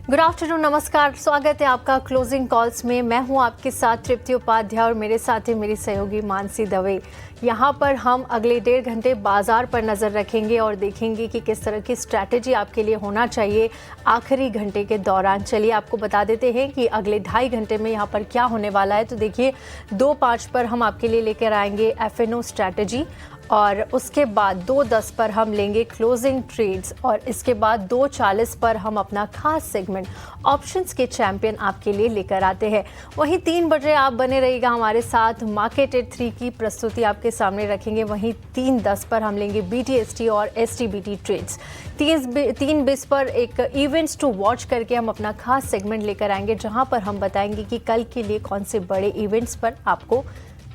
Good afternoon, नमस्कार। स्वागत है आपका क्लोजिंग कॉल्स में। मैं हूं आपके साथ तृप्ति उपाध्याय और मेरे साथ है मेरी सहयोगी मानसी दवे। यहां पर हम अगले 1.5 घंटे बाजार पर नज़र रखेंगे और देखेंगे कि किस तरह की स्ट्रैटेजी आपके लिए होना चाहिए आखिरी घंटे के दौरान। चलिए आपको बता देते हैं कि अगले 2.5 घंटे में यहां पर क्या होने वाला है। तो देखिए 2:05 पर हम आपके लिए लेकर आएंगे FNO स्ट्रैटेजी और उसके बाद 2:10 पर हम लेंगे क्लोजिंग ट्रेड्स और इसके बाद 2:40 पर हम अपना खास सेगमेंट ऑप्शंस के चैंपियन आपके लिए लेकर आते हैं। वहीं 3 बजे आप बने रहिएगा हमारे साथ। मार्केट एट 3 की प्रस्तुति आपके सामने रखेंगे। वहीं 3:10 पर हम लेंगे BTST और STBT ट्रेड्स। 3:20 पर एक इवेंट्स टू वॉच करके हम अपना खास सेगमेंट लेकर आएंगे, जहां पर हम बताएंगे कि कल के लिए कौन से बड़े इवेंट्स पर आपको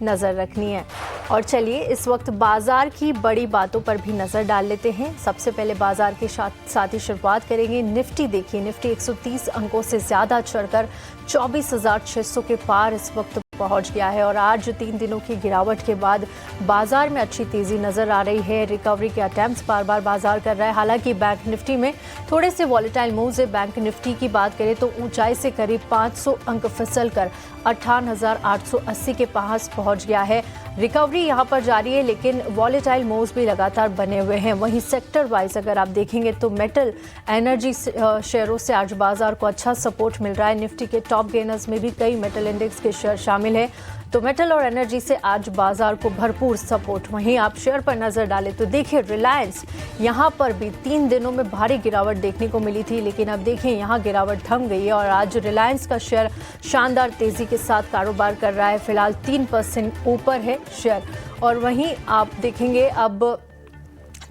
नज़र रखनी है। और चलिए इस वक्त बाजार की बड़ी बातों पर भी नज़र डाल लेते हैं। सबसे पहले बाजार के साथ ही शुरुआत करेंगे। निफ्टी देखिए, निफ्टी 130 अंकों से ज़्यादा चढ़कर 24,600 के पार इस वक्त पहुंच गया है और आज 3 दिनों की गिरावट के बाद बाजार में अच्छी तेजी नजर आ रही है। रिकवरी के अटेम्प्ट्स बार बार बाजार कर रहा है। हालांकि बैंक निफ्टी में थोड़े से वॉलेटाइल मूव्स है। बैंक निफ्टी की बात करें तो ऊंचाई से करीब 500 अंक फिसलकर 58,880 के पास पहुंच गया है। रिकवरी यहां पर जारी है, लेकिन वॉलेटाइल मूव्स भी लगातार बने हुए हैं। वहीं सेक्टर वाइज अगर आप देखेंगे तो मेटल, एनर्जी शेयरों से आज बाजार को अच्छा सपोर्ट मिल रहा है। निफ्टी के टॉप गेनर्स में भी कई मेटल इंडेक्स के शेयर शामिल है, तो मेटल और एनर्जी से आज बाजार को भरपूर सपोर्ट। वहीं आप शेयर पर नजर डालें तो देखिए रिलायंस, यहां पर भी 3 दिनों में भारी गिरावट देखने को मिली थी, लेकिन अब देखिए यहां गिरावट थम गई है और आज रिलायंस का शेयर शानदार तेजी के साथ कारोबार कर रहा है। फिलहाल 3% ऊपर है शेयर। और वहीं आप देखेंगे अब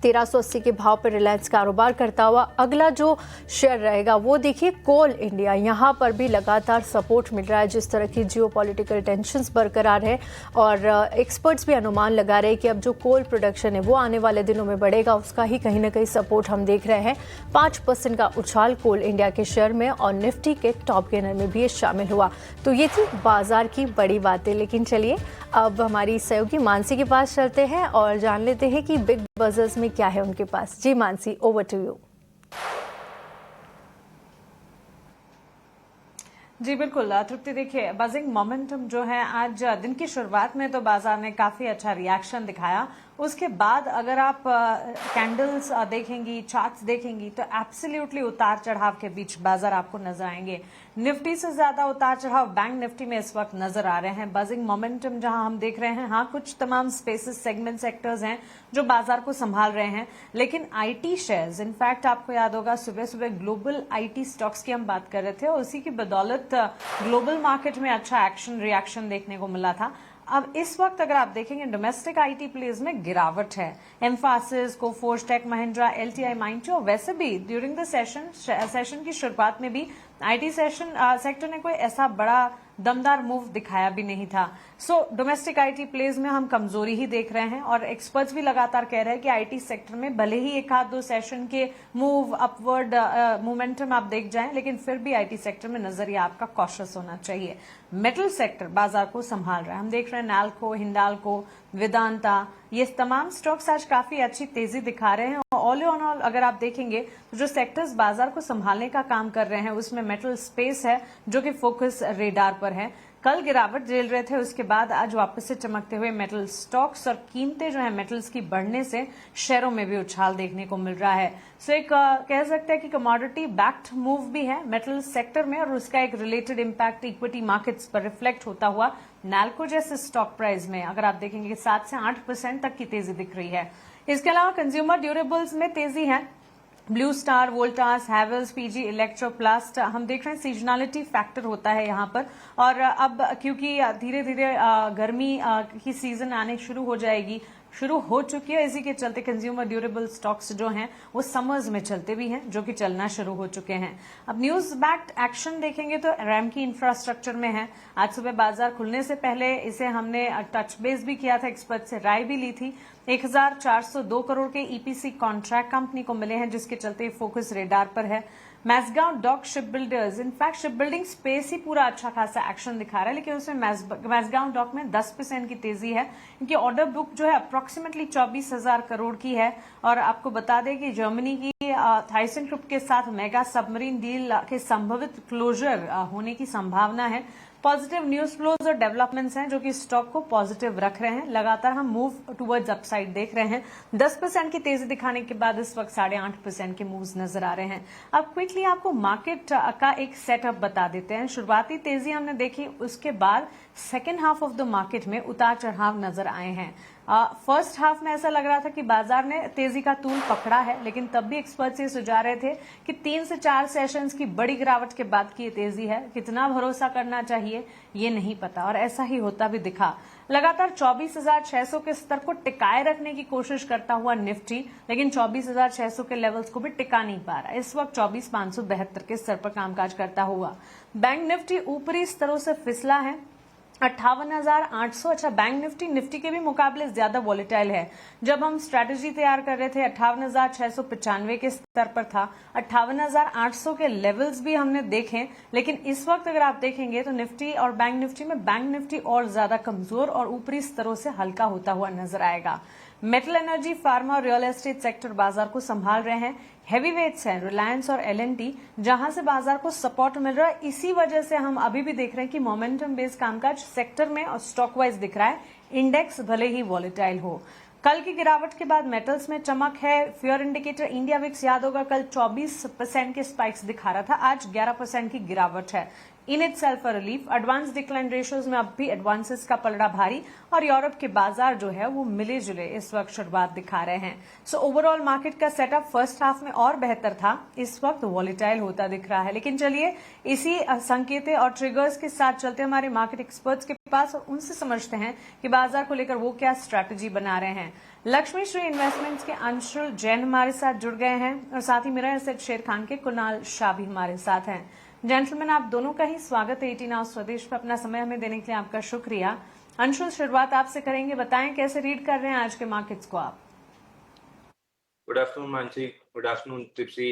1380 के भाव पर रिलायंस कारोबार करता हुआ। अगला जो शेयर रहेगा वो देखिए कोल इंडिया, यहाँ पर भी लगातार सपोर्ट मिल रहा है। जिस तरह की जियोपॉलिटिकल टेंशन्स बरकरार है और एक्सपर्ट्स भी अनुमान लगा रहे हैं कि अब जो कोल प्रोडक्शन है वो आने वाले दिनों में बढ़ेगा, उसका ही कहीं ना कहीं सपोर्ट हम देख रहे हैं। 5% का उछाल कोल इंडिया के शेयर में और निफ्टी के टॉप गेनर में भी ये शामिल हुआ। तो ये थी बाजार की बड़ी बातें। लेकिन चलिए अब हमारी सहयोगी मानसी के पास चलते हैं और जान लेते हैं कि बिग बजर्स में क्या है उनके पास। जी मानसी, ओवर टू यू। जी बिल्कुल तृप्ति, देखिए बजिंग मोमेंटम जो है आज दिन की शुरुआत में तो बाजार ने काफी अच्छा रिएक्शन दिखाया। उसके बाद अगर आप कैंडल्स देखेंगी, चार्ट्स देखेंगी तो एब्सोल्युटली उतार चढ़ाव के बीच बाजार आपको नजर आएंगे। निफ्टी से ज्यादा उतार चढ़ाव बैंक निफ्टी में इस वक्त नजर आ रहे हैं। बजिंग मोमेंटम जहां हम देख रहे हैं, हाँ कुछ तमाम स्पेसेस, सेगमेंट, सेक्टर्स हैं जो बाजार को संभाल रहे हैं, लेकिन आईटी शेयर्स, इनफैक्ट आपको याद होगा सुबह सुबह ग्लोबल आईटी स्टॉक्स की हम बात कर रहे थे और उसी की बदौलत ग्लोबल मार्केट में अच्छा एक्शन, रिएक्शन देखने को मिला था। अब इस वक्त अगर आप देखेंगे डोमेस्टिक आईटी प्लेज में गिरावट है। एम्फासिस, कोफोर्ज, टेक महिंद्रा, LTI, माइंडट्री, और वैसे भी ड्यूरिंग द सेशन की शुरुआत में भी आईटी सेक्टर ने कोई ऐसा बड़ा दमदार मूव दिखाया भी नहीं था। सो डोमेस्टिक आईटी प्लेज में हम कमजोरी ही देख रहे हैं और एक्सपर्ट्स भी लगातार कह रहे हैं कि आईटी सेक्टर में भले ही 1-2 सेशन के मूव, अपवर्ड मोमेंटम आप देख जाएं, लेकिन फिर भी आईटी सेक्टर में नजरिया आपका कॉशियस होना चाहिए। मेटल सेक्टर बाजार को संभाल रहा है। हम देख रहे हैं नैल्को, हिंडाल्को, वेदांता, ये तमाम स्टॉक्स आज काफी अच्छी तेजी दिखा रहे हैं। ऑल ऑन ऑल अगर आप देखेंगे तो जो सेक्टर्स बाजार को संभालने का काम कर रहे हैं उसमें मेटल स्पेस है जो कि फोकस रेडार पर है। कल गिरावट झेल रहे थे, उसके बाद आज वापस से चमकते हुए मेटल स्टॉक्स और कीमतें जो है मेटल्स की बढ़ने से शेयरों में भी उछाल देखने को मिल रहा है। सो एक कह सकते हैं कि कमोडिटी बैक्ड मूव भी है मेटल सेक्टर में और उसका एक रिलेटेड इम्पैक्ट इक्विटी मार्केट्स पर रिफ्लेक्ट होता हुआ नैल्को जैसे स्टॉक प्राइस में अगर आप देखेंगे 7 से 8% तक की तेजी दिख रही है। इसके अलावा कंज्यूमर ड्यूरेबल्स में तेजी है। Blue star, Voltas, Havells, PG, Electroplast, हम देख रहे हैं सीजनलिटी फैक्टर होता है यहाँ पर। और अब क्योंकि धीरे धीरे गर्मी की सीजन आने शुरू हो चुकी है, इसी के चलते कंज्यूमर ड्यूरेबल स्टॉक्स जो हैं वो समर्स में चलते भी हैं, जो कि चलना शुरू हो चुके हैं। अब न्यूज बैक्ड एक्शन देखेंगे तो रैम की इंफ्रास्ट्रक्चर में है। आज सुबह बाजार खुलने से पहले इसे हमने टच बेस भी किया था, एक्सपर्ट से राय भी ली थी। 1402 करोड़ के ईपीसी कॉन्ट्रैक्ट कंपनी को मिले हैं, जिसके चलते फोकस रेडार पर है। Mazagon dock ship builders, in fact ship building space ही पूरा अच्छा खासा एक्शन दिखा रहा है, लेकिन उसमें मैसगांव डॉक में 10% की तेजी है। इनकी ऑर्डर बुक जो है अप्रोक्सीमेटली 24,000 करोड़ की है। और आपको बता दें कि जर्मनी की थाइसन ग्रुप के साथ मेगा सबमरीन डील के संभवित क्लोजर होने की संभावना है। पॉजिटिव न्यूज फ्लोज और डेवलपमेंट्स हैं जो कि स्टॉक को पॉजिटिव रख रहे हैं। लगातार हम मूव टुवर्ड्स अपसाइड देख रहे हैं। 10% की तेजी दिखाने के बाद इस वक्त 8.5% के मूव्स नजर आ रहे हैं। अब क्विकली आपको मार्केट का एक सेटअप बता देते हैं। शुरुआती तेजी हमने देखी, उसके बाद second half of the market में उतार चढ़ाव नजर आए हैं। फर्स्ट हाफ में ऐसा लग रहा था कि बाजार ने तेजी का तूल पकड़ा है, लेकिन तब भी एक्सपर्ट्स ये सुझा रहे थे कि 3 से 4 सेशंस की बड़ी गिरावट के बाद की ये तेजी है। कितना भरोसा करना चाहिए ये नहीं पता, और ऐसा ही होता भी दिखा। लगातार 24,600 के स्तर को टिकाए रखने की कोशिश करता हुआ निफ्टी, लेकिन 24,600 के लेवल्स को भी टिका नहीं पा रहा। इस वक्त 24,572 के स्तर पर कामकाज करता हुआ। बैंक निफ्टी ऊपरी स्तरों से फिसला है 58,800। अच्छा, बैंक निफ्टी के भी मुकाबले ज्यादा वॉलेटाइल है। जब हम स्ट्रैटेजी तैयार कर रहे थे 58,695 के स्तर पर था, 58,800 के लेवल्स भी हमने देखे, लेकिन इस वक्त अगर आप देखेंगे तो निफ्टी और बैंक निफ्टी और ज्यादा कमजोर और ऊपरी स्तरों से हल्का होता हुआ नजर आएगा। मेटल, एनर्जी, फार्मा और रियल एस्टेट सेक्टर बाजार को संभाल रहे हैं। हैवी वेट्स हैं रिलायंस और एलएनटी, जहां से बाजार को सपोर्ट मिल रहा है। इसी वजह से हम अभी भी देख रहे हैं कि मोमेंटम बेस्ड कामकाज सेक्टर में और स्टॉक वाइज दिख रहा है। इंडेक्स भले ही वॉलेटाइल हो। कल की गिरावट के बाद मेटल्स में चमक है। फ्योर इंडिकेटर इंडिया विक्स याद होगा कल 24% के स्पाइक्स दिखा रहा था, आज 11% की गिरावट है। In it self relief. Advance decline ratios में अब भी एडवांसेस का पलड़ा भारी, और यूरोप के बाजार जो है वो मिले जुले इस वक्त शुरुआत दिखा रहे हैं। सो ओवरऑल मार्केट का सेटअप फर्स्ट हाफ में और बेहतर था, इस वक्त वॉलेटाइल होता दिख रहा है। लेकिन चलिए इसी संकेतें और ट्रिगर्स के साथ चलते हमारे मार्केट एक्सपर्ट्स के पास और उनसे समझते हैं कि बाजार को लेकर वो क्या स्ट्रैटेजी बना रहे हैं। लक्ष्मी श्री इन्वेस्टमेंट्स के अंशुल जैन हमारे साथ जुड़ गए हैं, और साथ ही मेरा एसेट शेर खान के कुणाल शाह भी हमारे साथ हैं। जेंटलमैन, आप दोनों का ही स्वागत है 18 आवर्स स्वदेश पर। अपना समय हमें देने के लिए आपका शुक्रिया। अंशुल, शुरुआत आपसे करेंगे। बताएं कैसे रीड कर रहे हैं आज के मार्केट्स को आप? Good afternoon Mansi, good afternoon tipsy.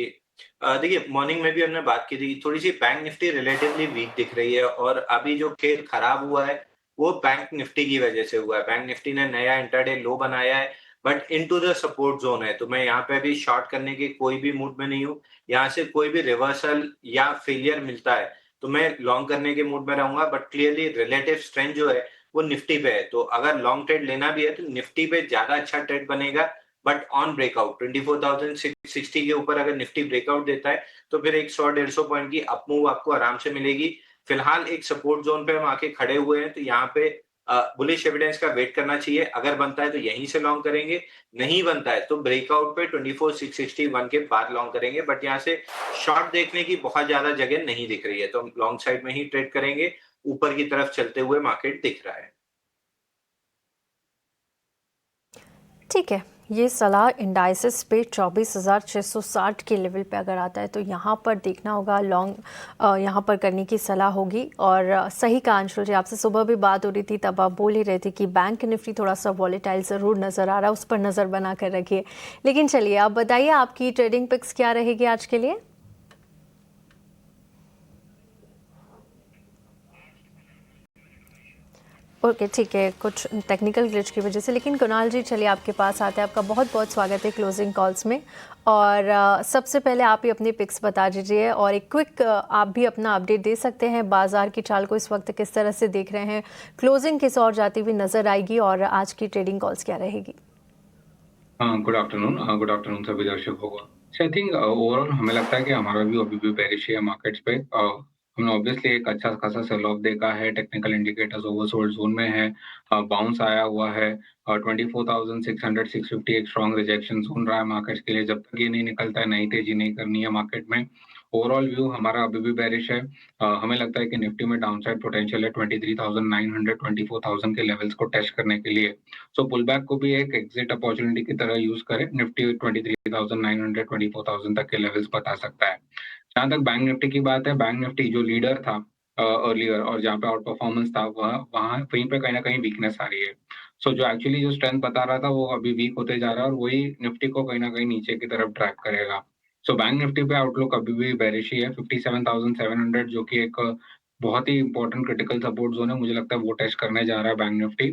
देखिए, मॉर्निंग में भी हमने बात की थी, थोड़ी सी बैंक निफ्टी रिलेटिवली वीक दिख रही है, और अभी जो खेल खराब हुआ है वो बैंक निफ्टी की वजह से हुआ है। बैंक निफ्टी ने नया इंटरडे लो बनाया है, but into the support zone है, तो मैं यहाँ पे अभी शॉर्ट करने के कोई भी मूड में नहीं हूँ। यहाँ से कोई भी रिवर्सल या फेलियर मिलता है तो मैं लॉन्ग करने के मूड में रहूंगा, बट क्लियरली रिलेटिव स्ट्रेंथ जो है वो निफ्टी पे है। तो अगर लॉन्ग ट्रेड लेना भी है तो निफ्टी पे ज्यादा अच्छा ट्रेड बनेगा, बट ऑन ब्रेकआउट 24,660 के ऊपर अगर निफ्टी ब्रेकआउट देता है तो फिर एक 100-150 पॉइंट की अप मूव आपको आराम से मिलेगी। फिलहाल एक सपोर्ट जोन पे हम आके खड़े हुए हैं, तो यहाँ पे बुलिश एविडेंस का वेट करना चाहिए। अगर बनता है तो यहीं से लॉन्ग करेंगे, नहीं बनता है तो ब्रेकआउट पे 24,661 के बाद लॉन्ग करेंगे। बट यहाँ से शॉर्ट देखने की बहुत ज्यादा जगह नहीं दिख रही है, तो हम लॉन्ग साइड में ही ट्रेड करेंगे। ऊपर की तरफ चलते हुए मार्केट दिख रहा है। ठीक है, ये सलाह इंडाइसिस पे 24,660 के लेवल पे अगर आता है तो यहाँ पर देखना होगा, लॉन्ग यहाँ पर करने की सलाह होगी। और सही कहा अंशुल जी, आपसे सुबह भी बात हो रही थी, तब आप बोल ही रहे थे कि बैंक निफ्टी थोड़ा सा वॉलेटाइल ज़रूर नज़र आ रहा है, उस पर नज़र बना कर रखिए। लेकिन चलिए आप बताइए, आपकी ट्रेडिंग पिक्स क्या रहेगी आज के लिए? ओके, ठीक है, कुछ टेक्निकल ग्लिच की वजह से। लेकिन कुणाल जी, चलिए आपके पास आते हैं। आपका बहुत बहुत स्वागत है क्लोजिंग कॉल्स में। और सबसे पहले आप ही अपनी पिक्स बता दीजिए, और एक क्विक आप भी अपना अपडेट दे सकते हैं। बाजार की चाल को इस वक्त किस तरह से देख रहे हैं, क्लोजिंग किस और जाती हुई नजर आएगी, और आज की ट्रेडिंग कॉल्स क्या रहेगी? गुड आफ्टरनून सभी दर्शकों को। आई थिंक ओवरऑल हमें लगता है कि हमारा व्यू अभी भी बेरिश है मार्केट्स पे। हमने ऑब्वियसली एक अच्छा खासा सेल ऑफ देखा है, टेक्निकल इंडिकेटर्स ओवरसोल्ड जोन में है, बाउंस आया हुआ है, 24,600 650 एक स्ट्रॉन्ग रिजेक्शन जोन रहा है मार्केट्स के लिए। जब तक ये नहीं निकलता है, नई तेजी नहीं करनी है मार्केट में। ओवरऑल व्यू हमारा अभी भी बेरिश है। हमें लगता है कि निफ्टी में डाउनसाइड पोटेंशियल है 23,900 24,000 के लेवल्स को टेस्ट करने के लिए। सो पुल बैक को भी एक एग्जिट अपॉर्चुनिटी की तरह यूज करें। निफ्टी 23,900 24,000 तक के लेवल्स बता सकता है। जहां तक बैंक निफ्टी की बात है, बैंक निफ्टी जो लीडर था अर्लियर और जहाँ पे आउट परफॉर्मेंस था, वहां वहीं पे कहीं ना कहीं वीकनेस आ रही है। सो जो एक्चुअली जो स्ट्रेंथ बता रहा था वो अभी वीक होते जा रहा है, और वही निफ्टी को कहीं ना कहीं नीचे की तरफ ड्रैग करेगा। सो बैंक निफ्टी पे आउटलुक अभी भी बेरिश ही है। 57,700 जो कि एक बहुत ही इंपॉर्टेंट क्रिटिकल सपोर्ट जोन है, मुझे लगता है वो टेस्ट करने जा रहा है बैंक निफ्टी।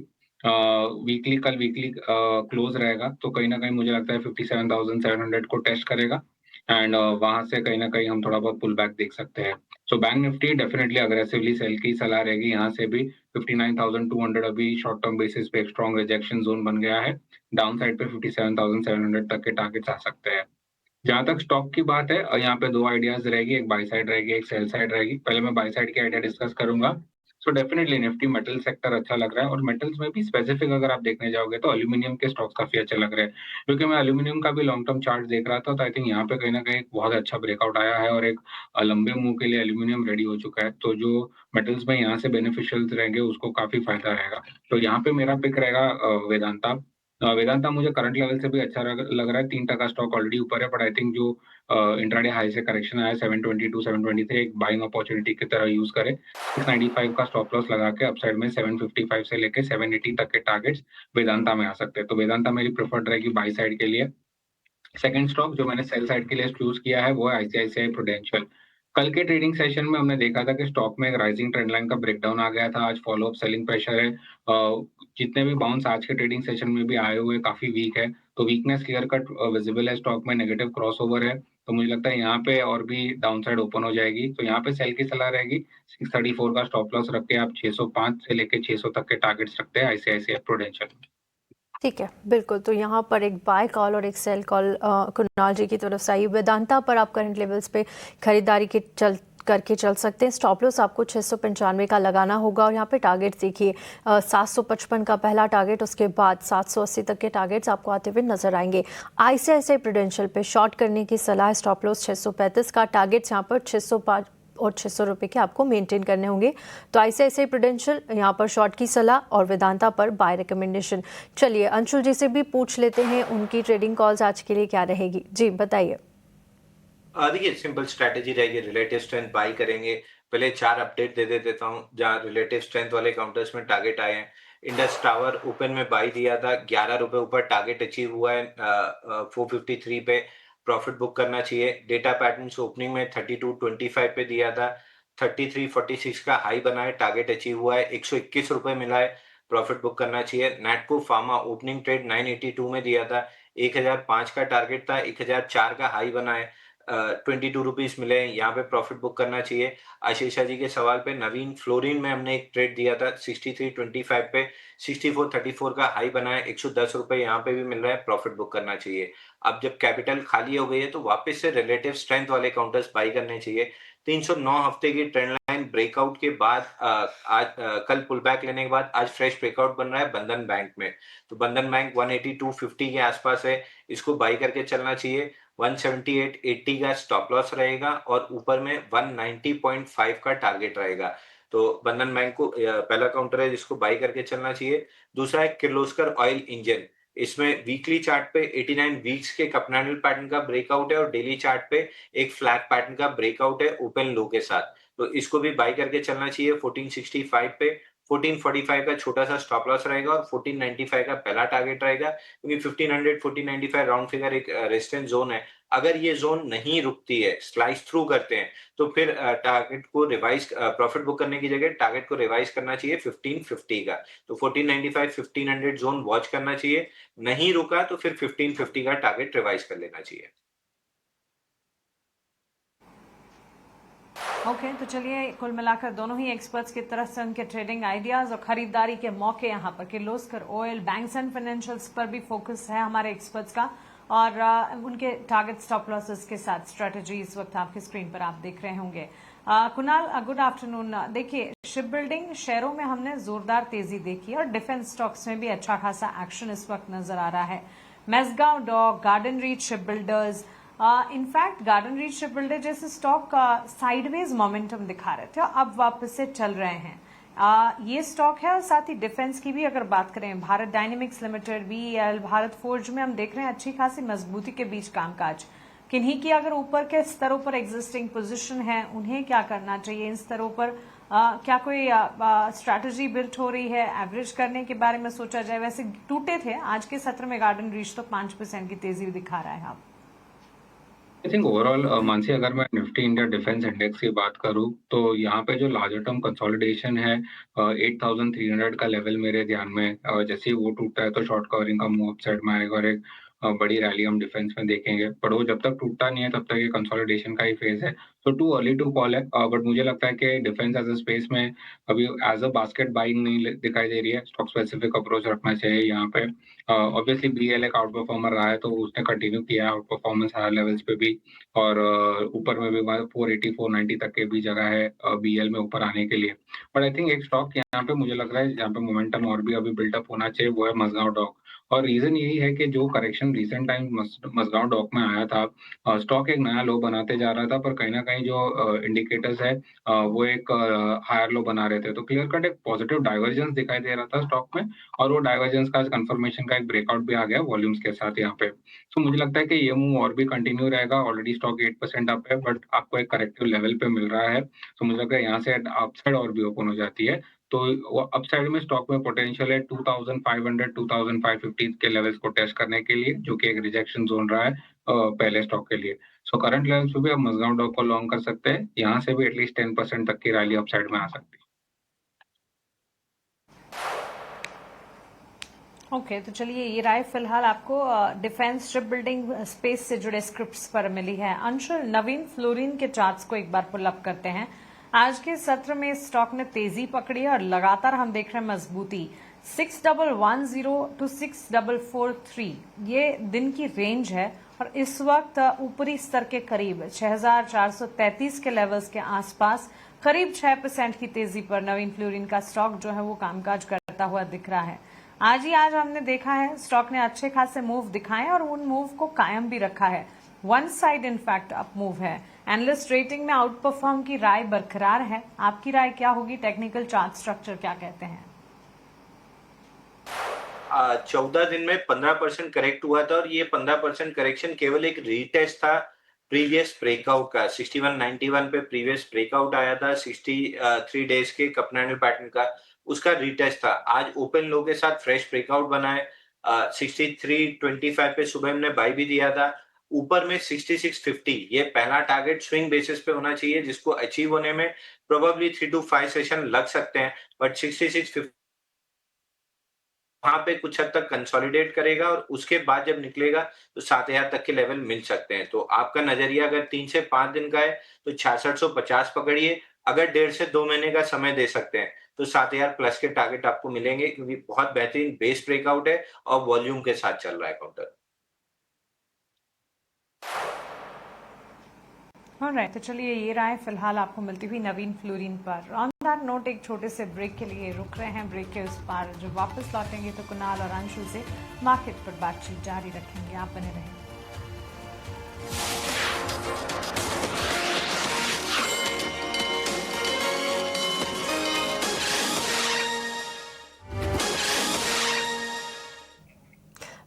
कल वीकली क्लोज रहेगा, तो कहीं ना कहीं मुझे लगता है 57,700 को टेस्ट करेगा। एंड वहाँ से कहीं न कहीं हम थोड़ा बहुत पुल बैक देख सकते हैं। So bank Nifty definitely aggressively sell की सलाह रहेगी यहाँ से भी 59,200 अभी शॉर्ट टर्म बेसिस पे एक स्ट्रॉन्ग रिजेक्शन ज़ोन बन गया है। डाउन साइड पे 57,700 तक के टारगेट्स आ सकते हैं। जहाँ तक स्टॉक की बात है यहाँ पे 2 आइडियाज़ रहेगी, एक बाय साइड रहेगी, एक सेल साइड रहेगी। पहले मैं बाय साइड की आइडिया डिस्कस करूँगा। सो डेफिनिटली निफ्टी मेटल सेक्टर अच्छा लग रहा है और मेटल्स में भी स्पेसिफिक अगर आप देखने जाओगे तो एल्यूमीनियम के स्टॉक्स काफ़ी अच्छे लग रहे हैं। क्योंकि मैं एल्यूमीनियम का भी लॉन्ग टर्म चार्ट देख रहा था तो आई थिंक यहाँ पे कहीं न कहीं एक बहुत अच्छा ब्रेकआउट आया है और एक लंबे मूव के लिए एल्यूमीनियम रेडी हो चुका है। तो जो मेटल्स में यहाँ से बेनिफिशियल्स रहेंगे उसको काफ़ी फ़ायदा रहेगा। तो यहाँ पे मेरा पिक रहेगा वेदांता। वेदांता मुझे करंट लेवल से भी अच्छा लग रहा है, 3% स्टॉक ऑलरेडी ऊपर है, बट आई थिंक जो इंट्राडे हाई से करेक्शन आया है 722, 723 एक बाइंग अपॉर्चुनिटी की तरह यूज़ करें। 695 का स्टॉप लॉस लगा के अपसाइड में 755 से लेके 780 तक के टारगेट्स वेदांता में आ सकते हैं। तो वेदांता मेरी प्रेफर्ड रहेगी बाय साइड के लिए। सेकंड स्टॉक जो मैंने सेल साइड के लिए चूज़ किया है वो है आईसीआईसीआई प्रूडेंशियल। कल के ट्रेडिंग सेशन में हमने देखा था कि स्टॉक में एक राइजिंग ट्रेंड लाइन का ब्रेकडाउन आ गया था। आज फॉलो अप सेलिंग प्रेशर है। जितने भी बाउंस आज के ट्रेडिंग सेशन में भी आए हुए काफ़ी वीक है। तो वीकनेस क्लियर कट विजिबल है स्टॉक में, नेगेटिव क्रॉसओवर है। तो मुझे लगता है यहाँ पे और भी डाउनसाइड ओपन हो जाएगी। तो यहाँ पे सेल की सलाह रहेगी। 634 का स्टॉप लॉस रख के आप 605 से लेके 600 तक के टारगेट्स रखते हैं आईसीआईसीआई प्रूडेंशियल। ठीक है, बिल्कुल। तो यहाँ पर एक बाय कॉल और एक सेल कॉल कुणाल जी की तरफ से आई। वेदांता पर आप करंट लेवल्स पे खरीदारी के करके चल सकते हैं। स्टॉप लॉस आपको 695 का लगाना होगा और यहाँ पे टारगेट देखिए 755 का पहला टारगेट, उसके बाद 780 तक के टारगेट्स आपको आते हुए नजर आएंगे। आईसीआईसीआई प्रूडेंशियल पे शॉर्ट करने की सलाह। स्टॉप लॉस 635 का, टारगेट्स यहाँ पर 605 और 600 रुपये के आपको मेंटेन करने होंगे। तो आईसीआईसीआई प्रूडेंशियल यहाँ पर शॉर्ट की सलाह और वेदांता पर बाय रिकमेंडेशन। चलिए अंशुल जी से भी पूछ लेते हैं उनकी ट्रेडिंग कॉल्स आज के लिए क्या रहेगी। जी बताइए। देखिए सिंपल स्ट्रैटेजी रहेगी, रिलेटिव स्ट्रेंथ बाई करेंगे। पहले 4 अपडेट दे देता हूँ जहाँ रिलेटिव स्ट्रेंथ वाले काउंटर्स में टारगेट आए हैं। इंडस टावर ओपन में बाई दिया था, 11 रुपए ऊपर टारगेट अचीव हुआ है। 453 पे प्रॉफिट बुक करना चाहिए। डेटा पैटर्न्स ओपनिंग में 32.25 पे दिया था, 33.46 का हाई बना है, टारगेट अचीव हुआ है, 121 रुपए मिला है, प्रॉफिट बुक करना चाहिए। नैटको फार्मा ओपनिंग ट्रेड 982 में दिया था, 1005 का टारगेट था, 1004 का हाई बना है, 22 रुपीज मिले हैं, यहाँ पे प्रॉफिट बुक करना चाहिए। आशीषा जी के सवाल पे नवीन फ्लोरिन में हमने एक ट्रेड दिया था 63.25 पे, 64.34 का हाई बना है, 110 रुपए यहाँ पे भी मिल रहा है, प्रॉफिट बुक करना चाहिए। अब जब कैपिटल खाली हो गई है तो वापस से रिलेटिव स्ट्रेंथ वाले काउंटर्स बाई करने चाहिए। 309 हफ्ते की ट्रेंड लाइन ब्रेकआउट के बाद आज कल पुल बैक लेने के बाद आज फ्रेश ब्रेकआउट बन रहा है बंधन बैंक में। तो बंधन बैंक 182.50 के आसपास है, इसको बाई करके चलना चाहिए। 178.80 का स्टॉप लॉस रहेगा और ऊपर में 190.5 का टारगेट रहेगा। तो बंधन बैंक को पहला काउंटर है जिसको बाई करके चलना चाहिए। दूसरा है किर्लोस्कर ऑयल इंजन। इसमें वीकली चार्ट पे 89 वीक्स के कपनैडल पैटर्न का ब्रेकआउट है और डेली चार्ट पे एक फ्लैग पैटर्न का ब्रेकआउट है ओपन लो के साथ। तो इसको भी बाई करके चलना चाहिए 1465 पे। 1445 का छोटा सा स्टॉप लॉस रहेगा और 1495 का पहला टारगेट रहेगा, क्योंकि 1500 1495 राउंड फिगर एक रेजिस्टेंस जोन है। अगर ये जोन नहीं रुकती है, स्लाइस थ्रू करते हैं, तो फिर टारगेट को रिवाइज प्रॉफिट बुक करने की जगह टारगेट को रिवाइज करना चाहिए 1550 का। तो 1495 1500 जोन वॉच करना चाहिए। नहीं रुका तो फिर 1550 का टारगेट रिवाइज कर लेना चाहिए। ओके तो चलिए कुल मिलाकर दोनों ही एक्सपर्ट्स की तरफ से उनके ट्रेडिंग आइडियाज और खरीदारी के मौके यहाँ पर Kirloskar oil, banks and financials पर भी फोकस है हमारे एक्सपर्ट्स का और उनके टारगेट स्टॉप लॉसेस के साथ स्ट्रेटेजी इस वक्त आपकी स्क्रीन पर आप देख रहे होंगे। Kunal good afternoon. देखिए शिप बिल्डिंग शेयरों में हमने जोरदार तेजी देखी और डिफेंस स्टॉक्स में भी अच्छा खासा एक्शन इस वक्त नजर आ रहा है। Mazagon dock, Garden Reach ship builders, in fact Garden Reach ship builder जैसे स्टॉक साइडवेज मोमेंटम दिखा रहे थे और अब वापस से चल रहे हैं। ये स्टॉक है और साथ ही डिफेंस की भी अगर बात करें, Bharat dynamics limited, BEL, Bharat forge में हम देख रहे हैं अच्छी खासी मजबूती के बीच कामकाज। किन्हीं की अगर ऊपर के स्तरों पर एग्जिस्टिंग पोजीशन है उन्हें क्या करना चाहिए? इन स्तरों पर क्या कोई स्ट्रैटेजी बिल्ट हो रही है? एवरेज करने के बारे में सोचा जाए? वैसे टूटे थे आज के सत्र में गार्डन रीच तो 5% की तेजी दिखा रहा है। आप आई थिंक ओवरऑल मानसी अगर मैं निफ्टी इंडिया डिफेंस इंडेक्स की बात करूं तो यहाँ पे जो लार्जर टर्म कंसोलिडेशन है 8300 का लेवल मेरे ध्यान में जैसे ही वो टूटता है तो शॉर्ट कवरिंग का मूव अपसाइड में आएगा और एक बड़ी रैली हम डिफेंस में देखेंगे, पर वो जब तक टूटता नहीं है तब तक ये कंसोलिडेशन का ही फेज है। सो टू अर्ली टू कॉल है, बट मुझे लगता है कि डिफेंस एज अ स्पेस में अभी एज अ बास्केट बाइंग नहीं दिखाई दे रही है। स्टॉक स्पेसिफिक अप्रोच रखना चाहिए यहाँ पे। ऑब्वियसली बीएल एक आउट परफॉर्मर रहा है, तो उसने कंटिन्यू किया है आउट परफॉर्मेंस हायर लेवल्स पे भी, और ऊपर में भी 480 490 तक के भी जगह है बीएल में ऊपर आने के लिए। बट आई थिंक एक स्टॉक यहाँ पे मुझे लग रहा है जहाँ पे मोमेंटम और भी अभी बिल्टअप होना चाहिए, वो है मजगांव डॉक। और रीजन यही है कि जो correction recent time Mazagon Dock में आया था, स्टॉक एक नया लो बनाते जा रहा था, पर कहीं ना कहीं जो इंडिकेटर्स है वो एक हायर लो बना रहे थे, तो क्लियर कट एक पॉजिटिव डाइवर्जेंस दिखाई दे रहा था स्टॉक में, और वो डाइवर्जेंस का कंफर्मेशन का एक ब्रेकआउट भी आ गया वॉल्यूम्स के साथ यहाँ पे। तो मुझे लगता है कि ये मूव और भी कंटिन्यू रहेगा। ऑलरेडी स्टॉक 8% अप है, बट आपको एक करेक्टिव लेवल पे मिल रहा है, तो मुझे लगता है यहाँ से अपसाइड और भी ओपन हो जाती है। तो वो अपसाइड में स्टॉक में पोटेंशियल है 2500 2550 के लेवल्स को टेस्ट करने के लिए, जो कि एक रिजेक्शन जोन रहा है पहले स्टॉक के लिए। सो करंट लेवल्स पे भी आप मजगांव डॉक को लॉन्ग कर सकते हैं, यहाँ से भी एटलीस्ट 10% तक की रैली अपसाइड में आ सकती है। ओके तो चलिए ये राय फिलहाल आपको डिफेंस शिप बिल्डिंग स्पेस से जुड़े स्क्रिप्ट्स पर मिली है। अंशुल, नवीन फ्लोरिन के चार्ट्स को एक बार पुल अप करते हैं। आज के सत्र में स्टॉक ने तेजी पकड़ी है और लगातार हम देख रहे हैं मजबूती। 6110 टू 6443 ये दिन की रेंज है और इस वक्त ऊपरी स्तर के करीब 6433 के लेवल्स के आसपास करीब 6% की तेजी पर नवीन फ्लोरिन का स्टॉक जो है वो कामकाज करता हुआ दिख रहा है। आज हमने देखा है स्टॉक ने अच्छे खासे मूव दिखाए और उन मूव को कायम भी रखा है। One side in fact up move है। एनालिस्ट रेटिंग में आउट परफॉर्म की राय बरकरार है। आपकी राय क्या होगी? टेक्निकल चार्ट स्ट्रक्चर क्या कहते हैं? 14 दिन में 15% करेक्ट हुआ था, और ये 15% करेक्शन केवल एक रीटेस्ट था प्रीवियस ब्रेकआउट का। 6191 पे प्रीवियस ब्रेकआउट आया था 63 डेज के कपनैंडल पैटर्न का, उसका रीटेस्ट था। आज ओपन लो के साथ फ्रेश ब्रेकआउट बना है। 6325 पे सुबह हमने बाय भी दिया था। ऊपर में 6650 ये पहला टारगेट स्विंग बेसिस पे होना चाहिए, जिसको अचीव होने में प्रोबेबली 3 to 5 सेशन लग सकते हैं, बट 6650 वहां पे कुछ हद तक कंसोलिडेट करेगा और उसके बाद जब निकलेगा तो 7000 तक के लेवल मिल सकते हैं। तो आपका नजरिया अगर 3 से 5 दिन का है तो 6650 पकड़िए। अगर 1.5 से 2 महीने का समय दे सकते हैं तो 7000 प्लस के टारगेट आपको मिलेंगे, क्योंकि बहुत बेहतरीन बेस ब्रेकआउट है और वॉल्यूम के साथ चल रहा है काउंटर। ऑलराइट, तो चलिए ये राय फिलहाल आपको मिलती हुई नवीन फ्लोरिन पर। ऑन दैट नोट एक छोटे से ब्रेक के लिए रुक रहे हैं। ब्रेक के उस पार जब वापस लौटेंगे तो कुणाल और अंशु से मार्केट पर बातचीत जारी रखेंगे। आप बने रहें।